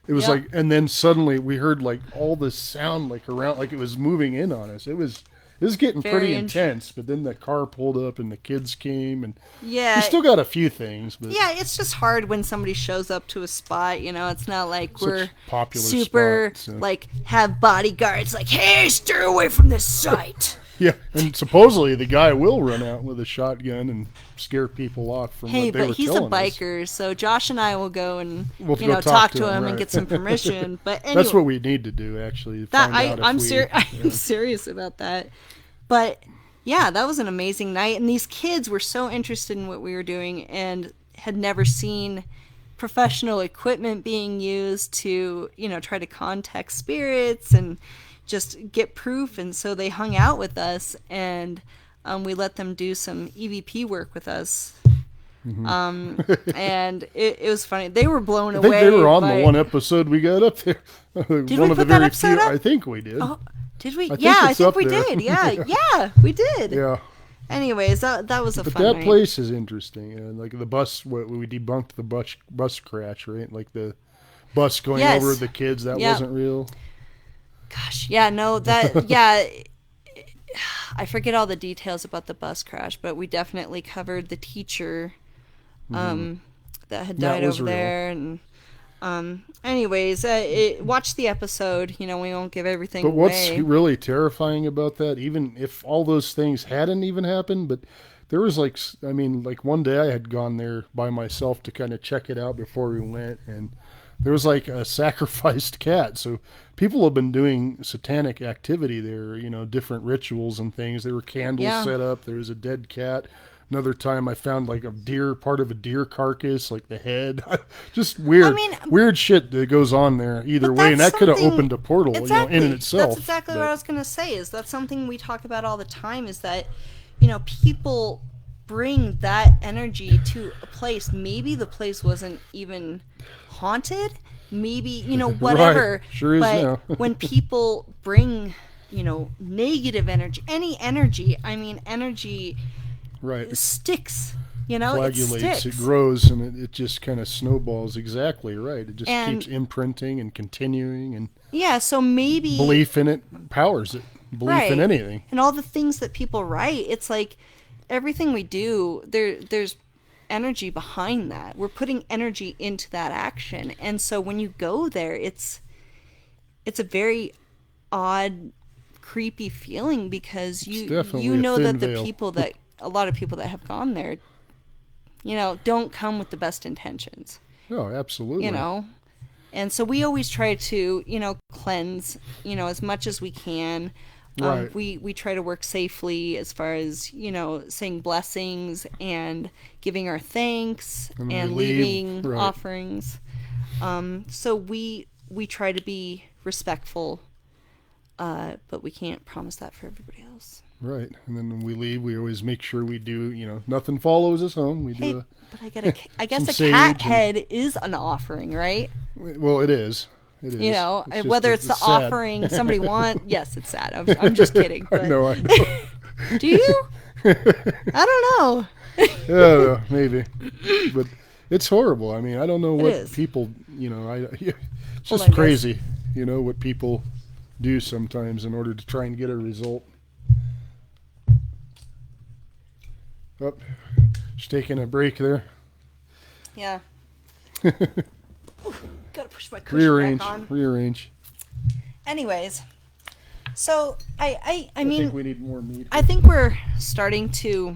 It was Yep. like, and then suddenly we heard like all this sound like around, like it was moving in on us. It was getting Very pretty intense. But then the car pulled up and the kids came, and yeah, we still got a few things. But yeah, it's just hard when somebody shows up to a spot. It's not like Such we're popular super spot, so. like have bodyguards like, hey, steer away from this site. yeah, and supposedly the guy will run out with a shotgun and scare people off from Hey, what they but were he's a telling us. biker, so Josh and I will go and We'll go talk to him right. and get some permission. But anyway, That's what we need to do, actually. that find out if I'm we- I'm serious about that. But yeah, that was an amazing night, and these kids were so interested in what we were doing and had never seen professional equipment being used to try to contact spirits and just get proof. And so they hung out with us, and we let them do some EVP work with us. And it was funny. They were blown I away. think they were on by- the one episode we got up there. One we of the put that very episode few. up? I think we did. Oh, did we? think I it's think up we there. did. Yeah, we did. Yeah. Anyways, that was a But fun that night. place is interesting. And like the bus, we debunked the bus crash, right? Like the bus going Yes. over the kids, that Yeah. wasn't real. Gosh, yeah, no, that yeah. I forget all the details about the bus crash, but we definitely covered the teacher that had That died was over real. there. And anyways, watch the episode. We won't give everything But what's away. really terrifying about that, even if all those things hadn't even happened, but there was like one day I had gone there by myself to kind of check it out before we went, and there was like a sacrificed cat. So people have been doing satanic activity there, different rituals and things. There were candles Yeah. set up. There was a dead cat. Another time I found like part of a deer carcass, like the head. Just weird, weird shit that goes on there either But way. And that's that could have something- opened a portal, Exactly. in and itself. That's exactly what but- I was going to say. Is that something we talk about all the time? Is that people bring that energy to a place. Maybe the place wasn't even haunted. Maybe whatever. Right. Sure is but now. when people bring negative energy, any energy, energy Right. sticks. Coagulates, It it sticks. grows, and it just kind of snowballs. Exactly right. It just And- keeps imprinting and continuing, and Yeah. So maybe belief in it powers it. Belief in Right. anything. And all the things that people write, it's like everything we do, there's energy behind that. We're putting energy into that action. And so when you go there, it's a very odd, creepy feeling because definitely you a know thin that veil. a lot of people that have gone there, don't come with the best intentions. Oh, absolutely. And so we always try to, cleanse, as much as we can. Right. We try to work safely as far as, saying blessings and giving our thanks And we and leave, leaving right. offerings. So we try to be respectful, but we can't promise that for everybody else. Right. And then when we leave, we always make sure we do. Nothing follows us home. We Hey, do. but I guess some a cat sage and- head is an offering, right? Well, it is. It is. It's just- Whether it's the sad. offering somebody want. Yes, it's sad. I'm just kidding. I But know. I know. do you? I don't know. Yeah, maybe. But it's horrible. I don't know what is. people, it's Hold just on, guys. crazy, what people do sometimes in order to try and get a result. Oh, just taking a break there. Yeah. push my cushion back on. Rearrange. Anyways, so I mean, think we need more meat. I think we're starting to,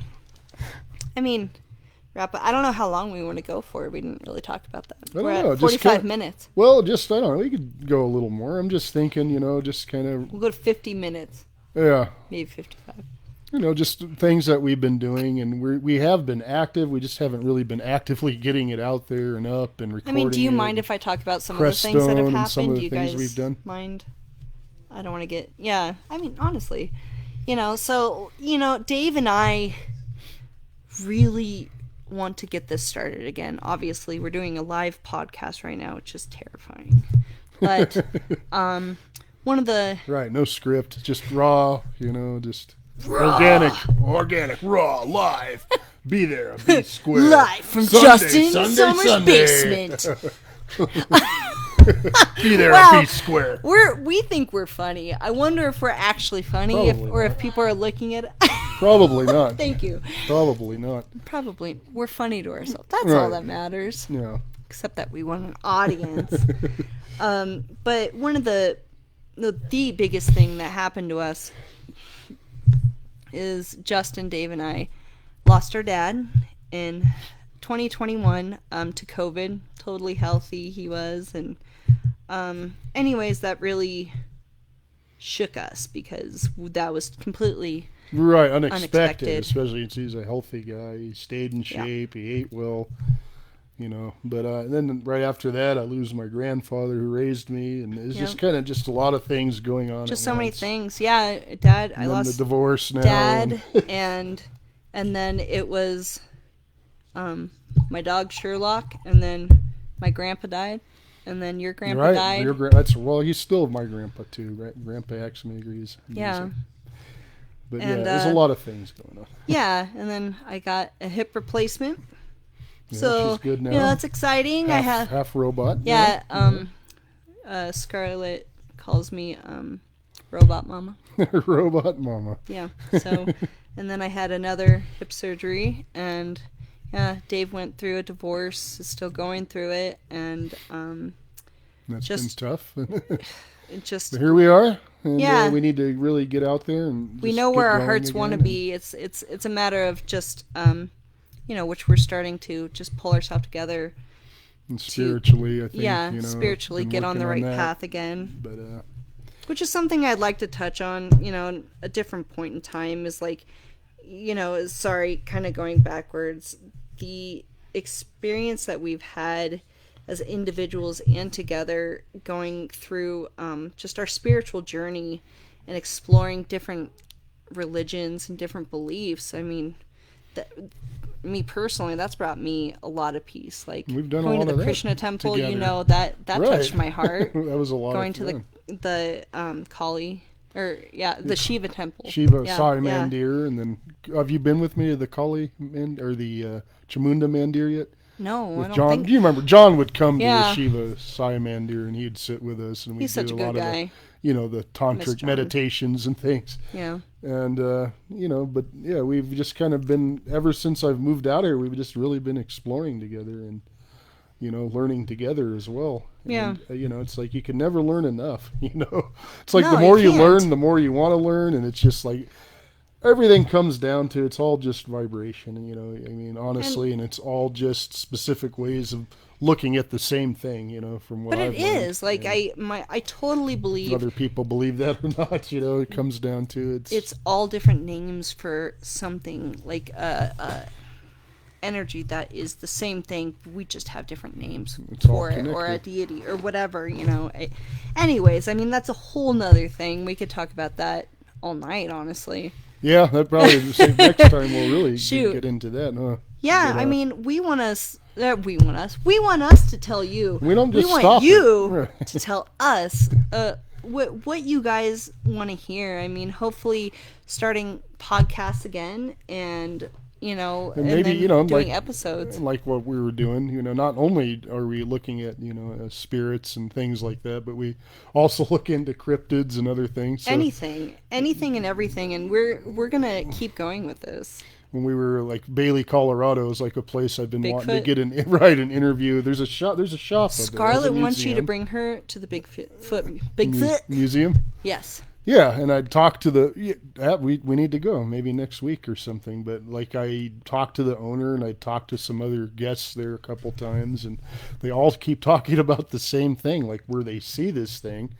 wrap up. I don't know how long we want to go for. We didn't really talk about that. I don't We're know, at just 45 minutes. Well, just, I don't know, we could go a little more. I'm just thinking, just kind of, We'll go to 50 minutes, yeah, maybe 55. just things that we've been doing, and we have been active. We just haven't really been actively getting it out there and up and recording. Do you it. mind if I talk about some of the things that have Creststone and some happened? of Do the you things guys we've done? mind? I don't want to get, honestly, so, Dave and I really want to get this started again. Obviously, we're doing a live podcast right now, which is terrifying. But, one of the... Right, no script, just raw, just raw. Organic, raw, live. Be there, be square. Live from Justin Summers' basement. Be there, Wow. be square. We think we're funny. I wonder if we're actually funny, if people are looking at it. Probably not. Thank you. Probably not. Probably. We're funny to ourselves. That's all Right. that matters. Yeah. Except that we want an audience. But one of the biggest thing that happened to us is Justin, Dave, and I lost our dad in 2021 to COVID. Totally healthy he was, and anyways, that really shook us because that was completely Right, unexpected, Unexpected. especially since he's a healthy guy. He stayed in shape, he ate well, But then right after that, I lose my grandfather who raised me, and it's just kind of just a lot of things going on. just at so many once. things. Yeah, Dad, I And then lost the divorce now. Dad, and then it was my dog Sherlock, and then my grandpa died, and then your grandpa right, died. he's still my grandpa too. Right? Grandpa actually agrees. Yeah. But And, there's a lot of things going on. Yeah, and then I got a hip replacement. Yeah, So she's good now. that's exciting. I have half robot. Scarlett calls me Robot Mama. Robot mama. Yeah. So, and then I had another hip surgery, and Dave went through a divorce, is still going through it, and That's just- been tough. it just But here we are. And, Yeah. we need to really get out there and we just know get where our going hearts want to again. be. It's a matter of just which we're starting to just pull ourselves together. And spiritually, I think. Spiritually been get on working the right that. path again. But Which is something I'd like to touch on, a different point in time is like, sorry, kind of going backwards, the experience that we've had as individuals and together going through just our spiritual journey and exploring different religions and different beliefs. I mean, me personally, that's brought me a lot of peace. Like We've done a going lot to of the that Krishna temple, together. that Right. touched my heart. that was a lot Going of to fun. the Kali, the Shiva temple. Shiva Yeah, Sai yeah. Mandir, and then have you been with me to the Kali or the Chamunda Mandir yet? No, I With don't John, think do you remember John would come to Yeah. the Shiva Sai Mandir, and he'd sit with us, and we'd he's such do a a lot good of guy. the tantric John. meditations and things. Yeah. And but yeah, we've just kind of been, ever since I've moved out here, we've just really been exploring together and learning together as well. Yeah. And, it's like you can never learn enough. It's like No, the more you you can't. learn, the more you want to learn, and it's just like everything comes down to, it's all just vibration. Honestly, and it's all just specific ways of looking at the same thing. From what But I've it learned. is like I totally believe Whether people believe that or not, it comes down to it's all different names for something, like energy that is the same thing. We just have different names It's all for it, or a connected. deity, or whatever. Anyways, that's a whole nother thing. We could talk about that all night, honestly. Yeah, that probably next time we'll really Shoot. get into that, huh? Yeah, But, we want us. We want us to tell you. We don't just want stop it. you Right. to tell us what you guys want to hear. Hopefully, starting podcasts again, and and maybe, then doing like- episodes. like what we were doing, not only are we looking at, spirits and things like that, but we also look into cryptids and other things. So, Anything and everything, and we're gonna keep going with this. when we were like Bailey, Colorado is like a place I've been wanting to Bigfoot? get an interview. There's a shop. There's a shop. up there. There's a Scarlett wants you to museum. bring her to the Bigfoot. Museum. Yes. Yeah, and I talked to we need to go maybe next week or something. But like I talked to the owner and I talked to some other guests there a couple times, and they all keep talking about the same thing, like where they see this thing.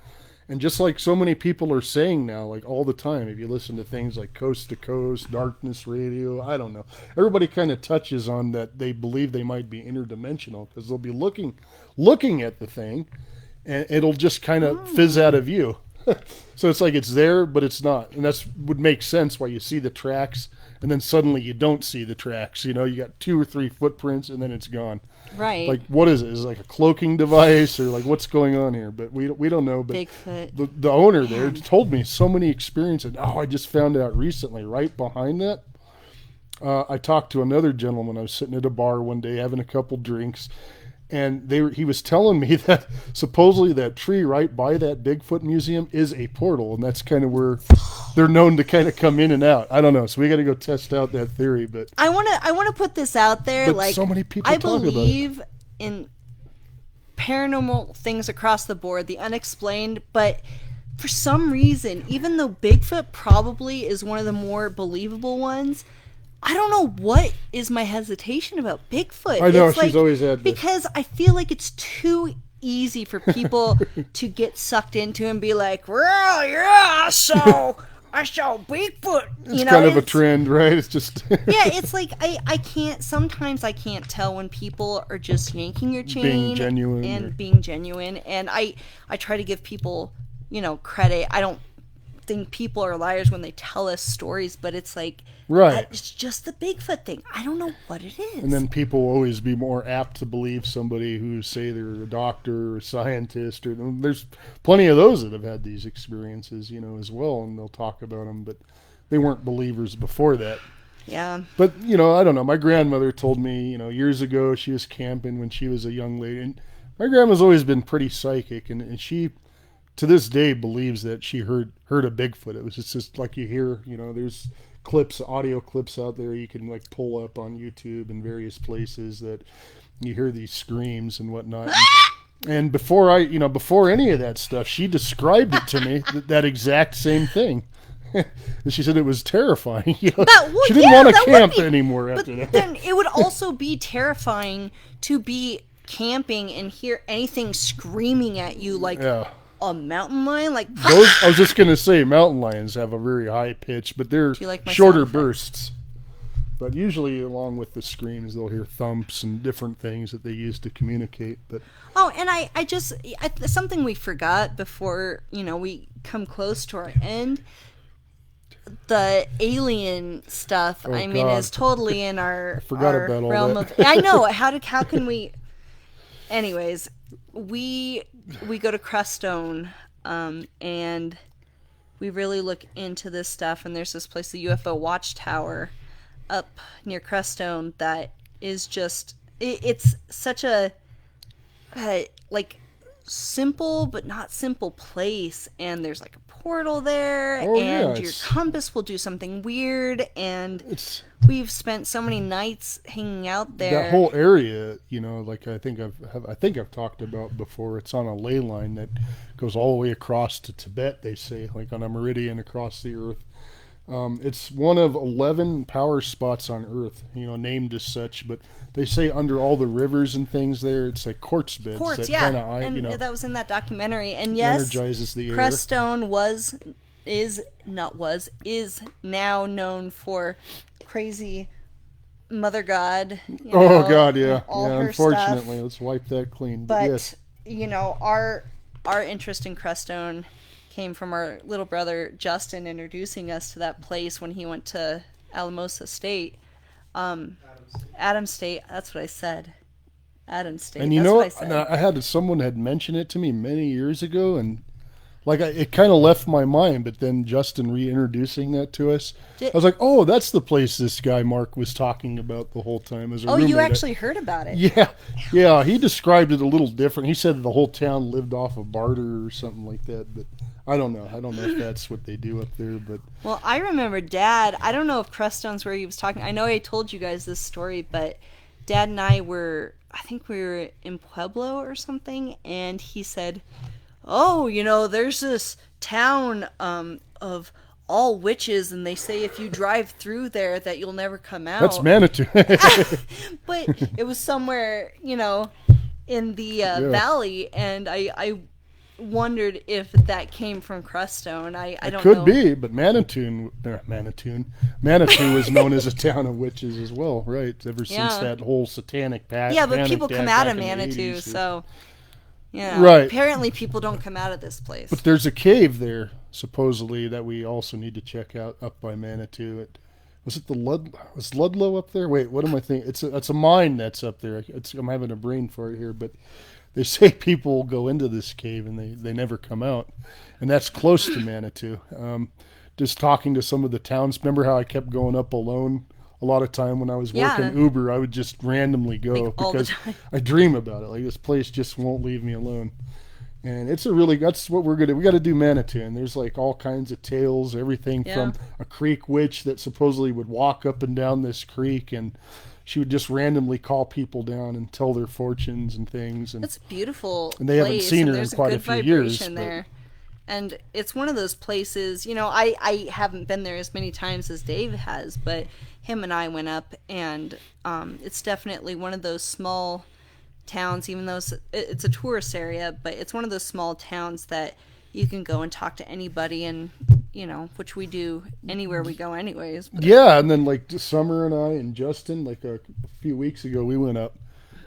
And just like so many people are saying now, like all the time, if you listen to things like Coast to Coast, Darkness Radio, I don't know. Everybody kind of touches on that they believe they might be interdimensional because they'll be looking at the thing and it'll just kind of fizz out of view. So it's like it's there, but it's not. And that's would make sense why you see the tracks and then suddenly you don't see the tracks. You know, you got 2 or 3 footprints and then it's gone. Right. Like, what is it? Is it like a cloaking device or like what's going on here? But we don't know. But Bigfoot. the owner there told me so many experiences. Oh, I just found out recently, right behind that. I talked to another gentleman. I was sitting at a bar one day having a couple drinks. And he was telling me that supposedly that tree right by that Bigfoot museum is a portal, and that's kind of where they're known to kind of come in and out. I don't know, so we got to go test out that theory. But I wanna put this out there. But Like, so many people I talk about it. believe in paranormal things across the board, the unexplained, but for some reason, even though Bigfoot probably is one of the more believable ones, I don't know what is my hesitation about Bigfoot. I know, It's she's always had this. because I feel like it's too easy for people to get sucked into and be like, well, yeah, I saw Bigfoot. it's kind of a trend, right? It's just Yeah, it's like I can't, sometimes I can't tell when people are just yanking your chain Being genuine and or- being genuine. And I try to give people, credit. I don't think people are liars when they tell us stories, but it's like, Right. it's just the Bigfoot thing. I don't know what it is. And then people will always be more apt to believe somebody who say they're a doctor or a scientist, or there's plenty of those that have had these experiences, as well, and they'll talk about them, but they weren't believers before that. Yeah. But, I don't know. My grandmother told me, years ago she was camping when she was a young lady, and my grandma's always been pretty psychic, and she, to this day, believes that she heard a Bigfoot. It was just like you hear, there's audio clips out there you can like pull up on YouTube and various places that you hear these screams and whatnot. And before before any of that stuff, she described it to me, that exact same thing. And she said it was terrifying. She didn't want to camp anymore after that. Then it would also be terrifying to be camping and hear anything screaming at you like a mountain lion. Like I was just gonna say, mountain lions have a very high pitch, but they're like my shorter sound effects? bursts. But usually, along with the screams, they'll hear thumps and different things that they use to communicate. But and I something we forgot before we come close to our end. The alien stuff, Oh, I mean, God. is totally in our forgot about all realm that. of. I know how can we? Anyways, we go to Crestone, and we really look into this stuff. And there's this place, the UFO Watchtower, up near Crestone, that is just it's such a like simple but not simple place. And there's like a portal there, and your compass will do something weird. And we've spent so many nights hanging out there. that whole area, like I think I've talked about before. It's on a ley line that goes all the way across to Tibet. They say, like on a meridian across the Earth. It's one of 11 power spots on Earth, named as such. But they say under all the rivers and things there, it's like quartz beds. Quartz, that yeah, kinda, and that was in that documentary. And yes, energizes the air. Crestone is now known for crazy Mother God. God, yeah, all her unfortunately, stuff. let's wipe that clean. But yes. our interest in Crestone came from our little brother Justin introducing us to that place when he went to Alamosa State. Adams State, that's what I said. Adams State. And that's what I said. someone had mentioned it to me many years ago, and like it kind of left my mind, but then Justin reintroducing that to us, Did- I was like, oh, that's the place this guy Mark was talking about the whole time as a Oh, roommate. you actually heard about it? Yeah. He described it a little different. He said the whole town lived off of barter or something like that, but I don't know. I don't know if that's what they do up there, but Well, I remember Dad. I don't know if Creststone's where he was talking. I know I told you guys this story, but Dad and I were, I think we were in Pueblo or something, and he said, oh, there's this town of all witches, and they say if you drive through there that you'll never come out. that's Manitou. But it was somewhere, in the valley, and I wondered if that came from Creststone. I don't know. Could be, but Manitou was known as a town of witches as well, right? Ever since Yeah. that whole satanic past. Yeah, but panic people come back out of in the Manitou, 80s. so Right. Apparently, people don't come out of this place. But there's a cave there, supposedly, that we also need to check out up by Manitou. Was Ludlow up there? Wait, what am I thinking? It's a mine that's up there. I'm having a brain fart here, but they say people go into this cave and they never come out, and that's close to Manitou. Just talking to some of the towns. Remember how I kept going up alone? A lot of time when I was working Uber, I would just randomly go Like, all the because time. I dream about it. Like, this place just won't leave me alone. And that's what we're we got to do Manitou. And there's like all kinds of tales, everything from a creek witch that supposedly would walk up and down this creek, and she would just randomly call people down and tell their fortunes and things. And It's a beautiful And they haven't place, seen and her in there's quite a good few years, vibration but- there. And it's one of those places, I haven't been there as many times as Dave has, but him and I went up, and it's definitely one of those small towns, even though it's a tourist area, but it's one of those small towns that you can go and talk to anybody, and, which we do anywhere we go anyways. But Yeah, and then like Summer and I and Justin, like a few weeks ago, we went up,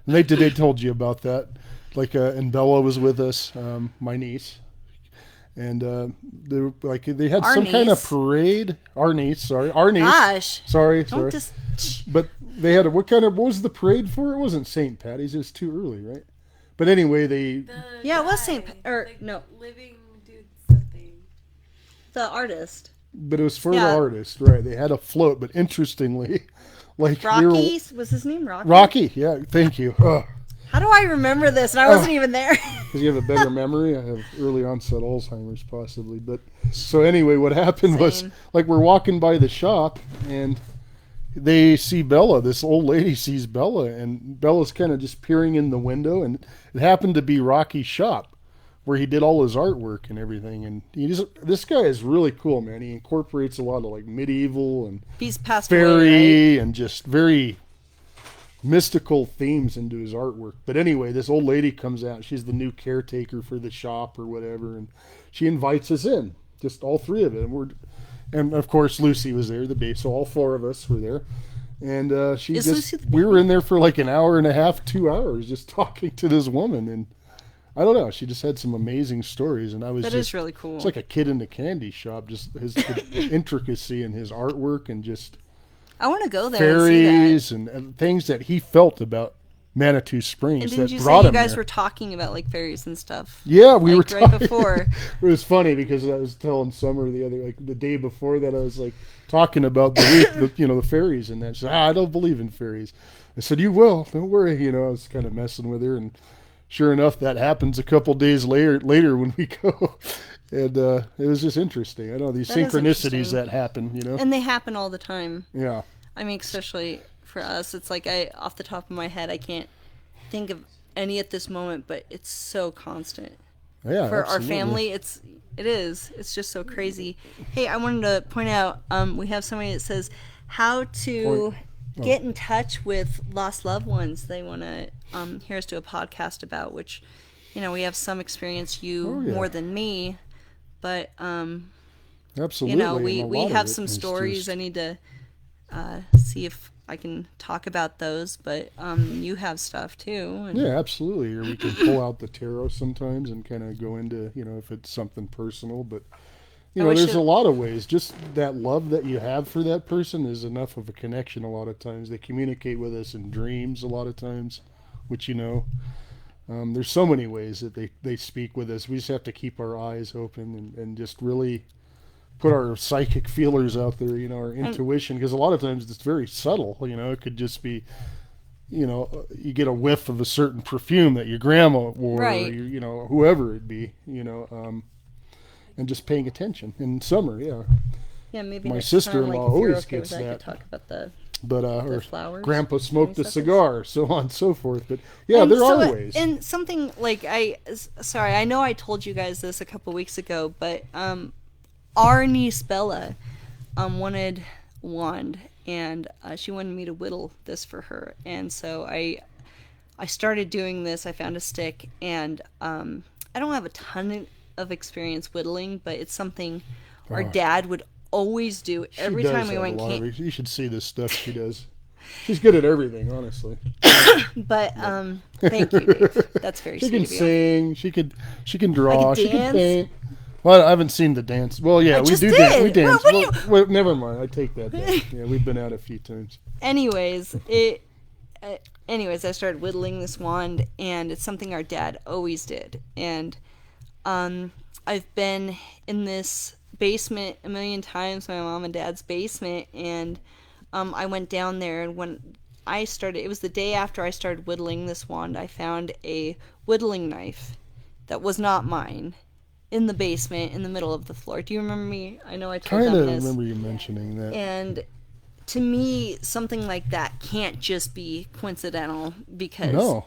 and they told you about that. Like, and Bella was with us, my niece, and they had Our some kind of niece. parade. Our niece. Gosh. Sorry. Don't just... But they had what was the parade for? It wasn't St. Patty's. It was too early, right? But anyway, Yeah, it was no, living dude something. the artist. but it was for Yeah. the artist, right? They had a float, but interestingly, like Rocky? Was his name Rocky? Rocky, yeah, thank you. How do I remember this? And I wasn't even there. Because you have a better memory. I have early onset Alzheimer's, possibly. But so anyway, what happened was, Same. like, we're walking by the shop, and they see Bella. This old lady sees Bella, and Bella's kind of just peering in the window, and it happened to be Rocky's shop, where he did all his artwork and everything. And this guy is really cool, man. He incorporates a lot of like medieval and He's passed away, fairy right? and just very mystical themes into his artwork. But anyway, this old lady comes out. She's the new caretaker for the shop or whatever, and she invites us in, just all three of it. And of course Lucy was there, the baby. So all four of us were there, and Is Lucy the we were in there for like an hour and a half, 2 hours, just talking to this woman. And I don't know, she just had some amazing stories, and I was That just is really cool. it's like a kid in a candy shop, just the intricacy in his artwork and just I want to go there and see that. fairies and things that he felt about Manitou Springs And that didn't you brought say you him guys there. were talking about like fairies and stuff? Yeah, we were like, right talking before. It was funny because I was telling Summer the day before that, I was like talking about the fairies and that. She said, I don't believe in fairies. I said, you will, don't worry. I was kind of messing with her, and sure enough, that happens a couple days later when we go. And it was just interesting. I know these That is synchronicities interesting. that happen, And they happen all the time. Yeah. I mean, especially for us, it's like off the top of my head, I can't think of any at this moment, but it's so constant. Yeah, For our absolutely. family, it is. It's just so crazy. Hey, I wanted to point out, we have somebody that says how to get in touch with lost loved ones. They want to hear us do a podcast about, which, we have some experience, more than me, but Absolutely. and a we lot of have it some is stories. just- I need to see if I can talk about those, but you have stuff too. And Yeah, absolutely. Or we can pull out the tarot sometimes and kind of go into, if it's something personal. But, I wish there's it- a lot of ways. Just that love that you have for that person is enough of a connection a lot of times. They communicate with us in dreams a lot of times, which, There's so many ways that they speak with us. We just have to keep our eyes open and just really put our psychic feelers out there, our intuition, because a lot of times it's very subtle. It could just be, you get a whiff of a certain perfume that your grandma wore, Right. or whoever it be, and just paying attention in summer. Yeah. Yeah, maybe My next time, sister-in-law like, if you're always okay gets with that, I that. could talk about the But her flowers. grandpa smoked a Honeysuckles. cigar, so on and so forth. But yeah, And there so, are ways. And something like sorry, I know I told you guys this a couple weeks ago, but our niece Bella wanted a wand, and she wanted me to whittle this for her, and so I started doing this. I found a stick, and I don't have a ton of experience whittling, but it's something our dad would always do every She does time we have went a lot of camping. you should see the stuff she does. She's good at everything, honestly. But thank you, Dave. That's very She sweet can of you. sing. She can draw. I can She can dance. paint. Well, I haven't seen the dance. Well, yeah, I we just do did. dance. We dance. What do you- Well, never mind. I take that back. Yeah, we've been out a few times. Anyways, I started whittling this wand, and it's something our dad always did. And I've been in this basement a million times, my mom and dad's basement, and I went down there, and when I started, it was the day after I started whittling this wand, I found a whittling knife that was not mine in the basement in the middle of the floor. Do you remember me? I know I told Kind them of this. remember you mentioning that. And to me, something like that can't just be coincidental, because No,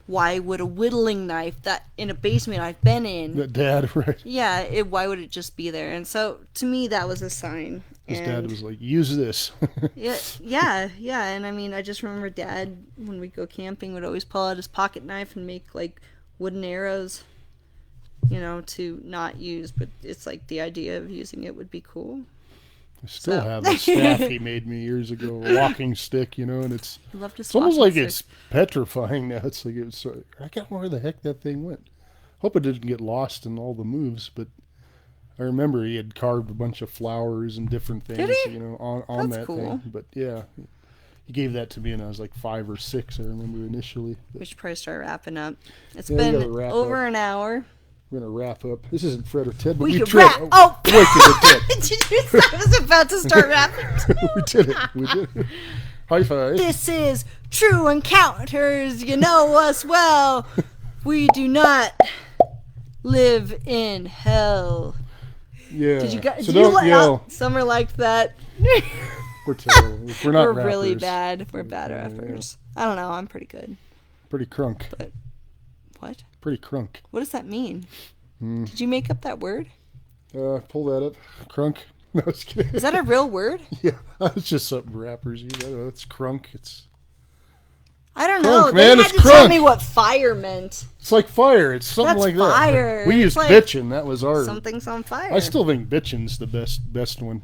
why would a whittling knife that in a basement I've been in, that dad, right? yeah, why would it just be there? And so to me, that was a sign. His And dad was like, "Use this." yeah. And I mean, I just remember Dad, when we go camping, would always pull out his pocket knife and make like wooden arrows, to not use, but it's like the idea of using it would be cool. I still So- have a staff he made me years ago, a walking stick, and it's I love to almost like it's petrifying now. It's like I can't remember where the heck that thing went. Hope it didn't get lost in all the moves, but I remember he had carved a bunch of flowers and different things, Did he? on That's that cool. thing. But yeah, he gave that to me when I was like 5 or 6. I remember initially. But We should probably start wrapping up. It's Yeah, we been gotta wrap over up. an hour. we're gonna wrap up. This isn't Fred or Ted, but We we could tried. wrap. Oh, wait, we did. did you? I was about to start rapping. We did it. We did it. High five. This is True Encounters. You know us well. We do not live in hell. Yeah. Did you guys? So do you don't yell. Summer liked that. We're terrible. We're not We're really rappers. bad. We're bad rappers. I don't know. I'm pretty good. Pretty crunk. What? Pretty crunk. What does that mean? Did you make up that word? Pull that up. Crunk. No, I was kidding. Is that a real word? Yeah, it's just something rappers use. I don't know. It's crunk. I don't know. Crunk, They man, had it's to tell crunk. me what fire meant. It's like fire. It's something That's like that. fire. We It's used like bitchin'. That was our. Something's on fire. I still think bitchin's the best one.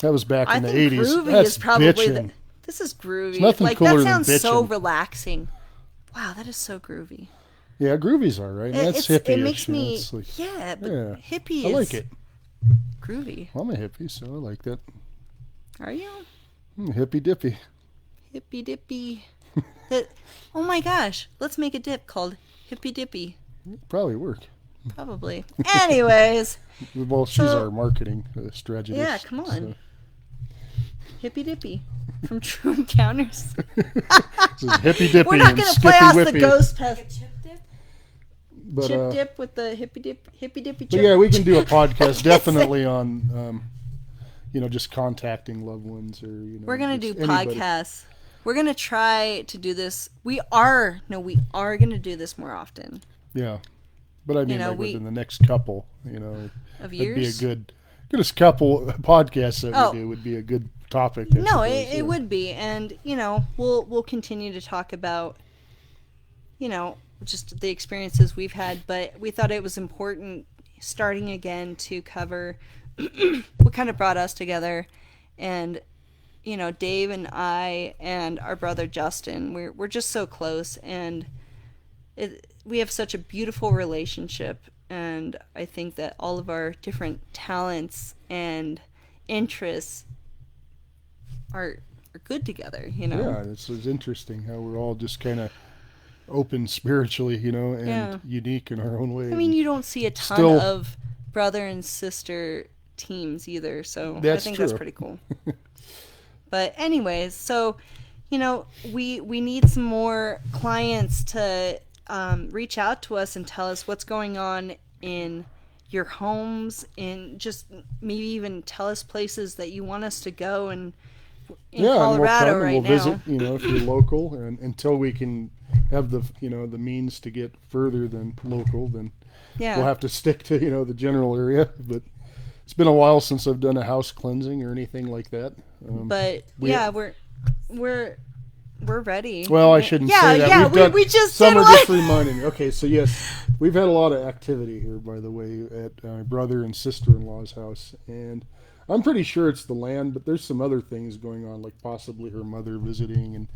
That was back I in the think 80s. groovy That's is probably bitchin'. This is groovy. nothing Like cooler that than sounds so bitchin'. relaxing. Wow, that is so groovy. Yeah, groovy's all right. That's hippie. It makes me Like, yeah, but yeah, hippie I is like it. groovy. I'm a hippie, so I like that. Are you? Hippy dippy. Hippy dippy. Oh my gosh, let's make a dip called Hippy Dippy. Probably work. Probably. Anyways, Well, she's So- our marketing strategist. yeah, come on. so- Hippy Dippy from True Encounters. This is hippy dippy We're not and gonna skippy play out the whippy. ghost Like a pest. chip dip? But, Chip dip with the hippy dippy but chip. yeah, we can do a podcast definitely on, just contacting loved ones or We're gonna do just anybody. podcasts. We're gonna try to do this. We are gonna do this more often. Yeah, but I mean, know, like we- within the next couple, Of that'd be a years. goodest couple podcasts that Oh. we do would be a good topic. I No, suppose, it yeah. would be, and we'll continue to talk about just the experiences we've had, but we thought it was important starting again to cover what kind of brought us together, and Dave and I and our brother Justin, we're just so close, and we have such a beautiful relationship, and I think that all of our different talents and interests are good together. Yeah, it's interesting how we're all just kind of open spiritually, and Yeah. unique in our own way. I mean, you don't see a ton Still- of brother and sister teams either, so I That's think that's true. pretty cool. But anyways, so we need some more clients to reach out to us and tell us what's going on in your homes, and just maybe even tell us places that you want us to go in and we'll Colorado come and right we'll now. visit, if you're local, and until we can have the the means to get further than local, then Yeah. we'll have to stick to the general area. But it's been a while since I've done a house cleansing or anything like that. But we- yeah, we're ready. Well, I shouldn't Yeah, say that. yeah, We've done, we just some did are one. just reminding me. Okay, so yes, we've had a lot of activity here, by the way, at my brother and sister-in-law's house, and I'm pretty sure it's the land, but there's some other things going on, like possibly her mother visiting and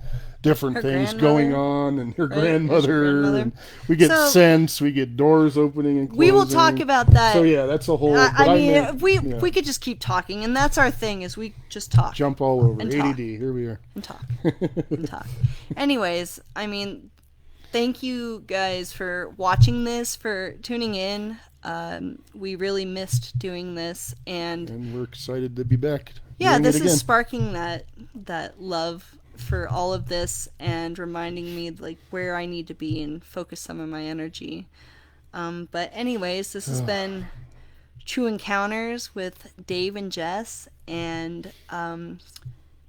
different Her things grandmother? going on, and her Right, grandmother. grandmother. And we get So- scents, we get doors opening and closing. We will talk about that. So yeah, that's a whole. I but mean, meant, we yeah, we could just keep talking, and that's our thing, is we just talk jump all over. and ADD. talk. Here we are. and talk and talk. Anyways, I mean, thank you guys for watching this, for tuning in. We really missed doing this, and And we're excited to be back. yeah, doing this it again. is sparking that love for all of this, and reminding me like where I need to be and focus some of my energy. But anyways, this has been True Encounters with Dave and Jess, and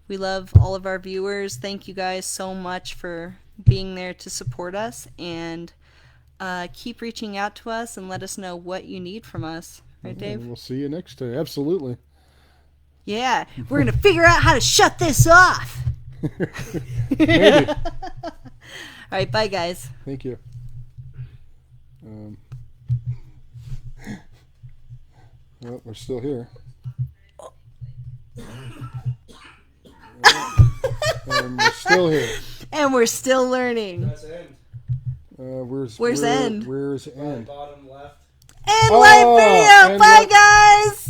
we love all of our viewers. Thank you guys so much for being there to support us, and keep reaching out to us and let us know what you need from us. Right, Dave? We'll see you next time. Absolutely. Yeah, we're gonna figure out how to shut this off. Maybe. All right, bye guys. Thank you. Well, we're still here. And we're still here. And we're still learning. That's end. Where's end? Where's end? Bottom left. And Oh, live video. and Bye what- guys.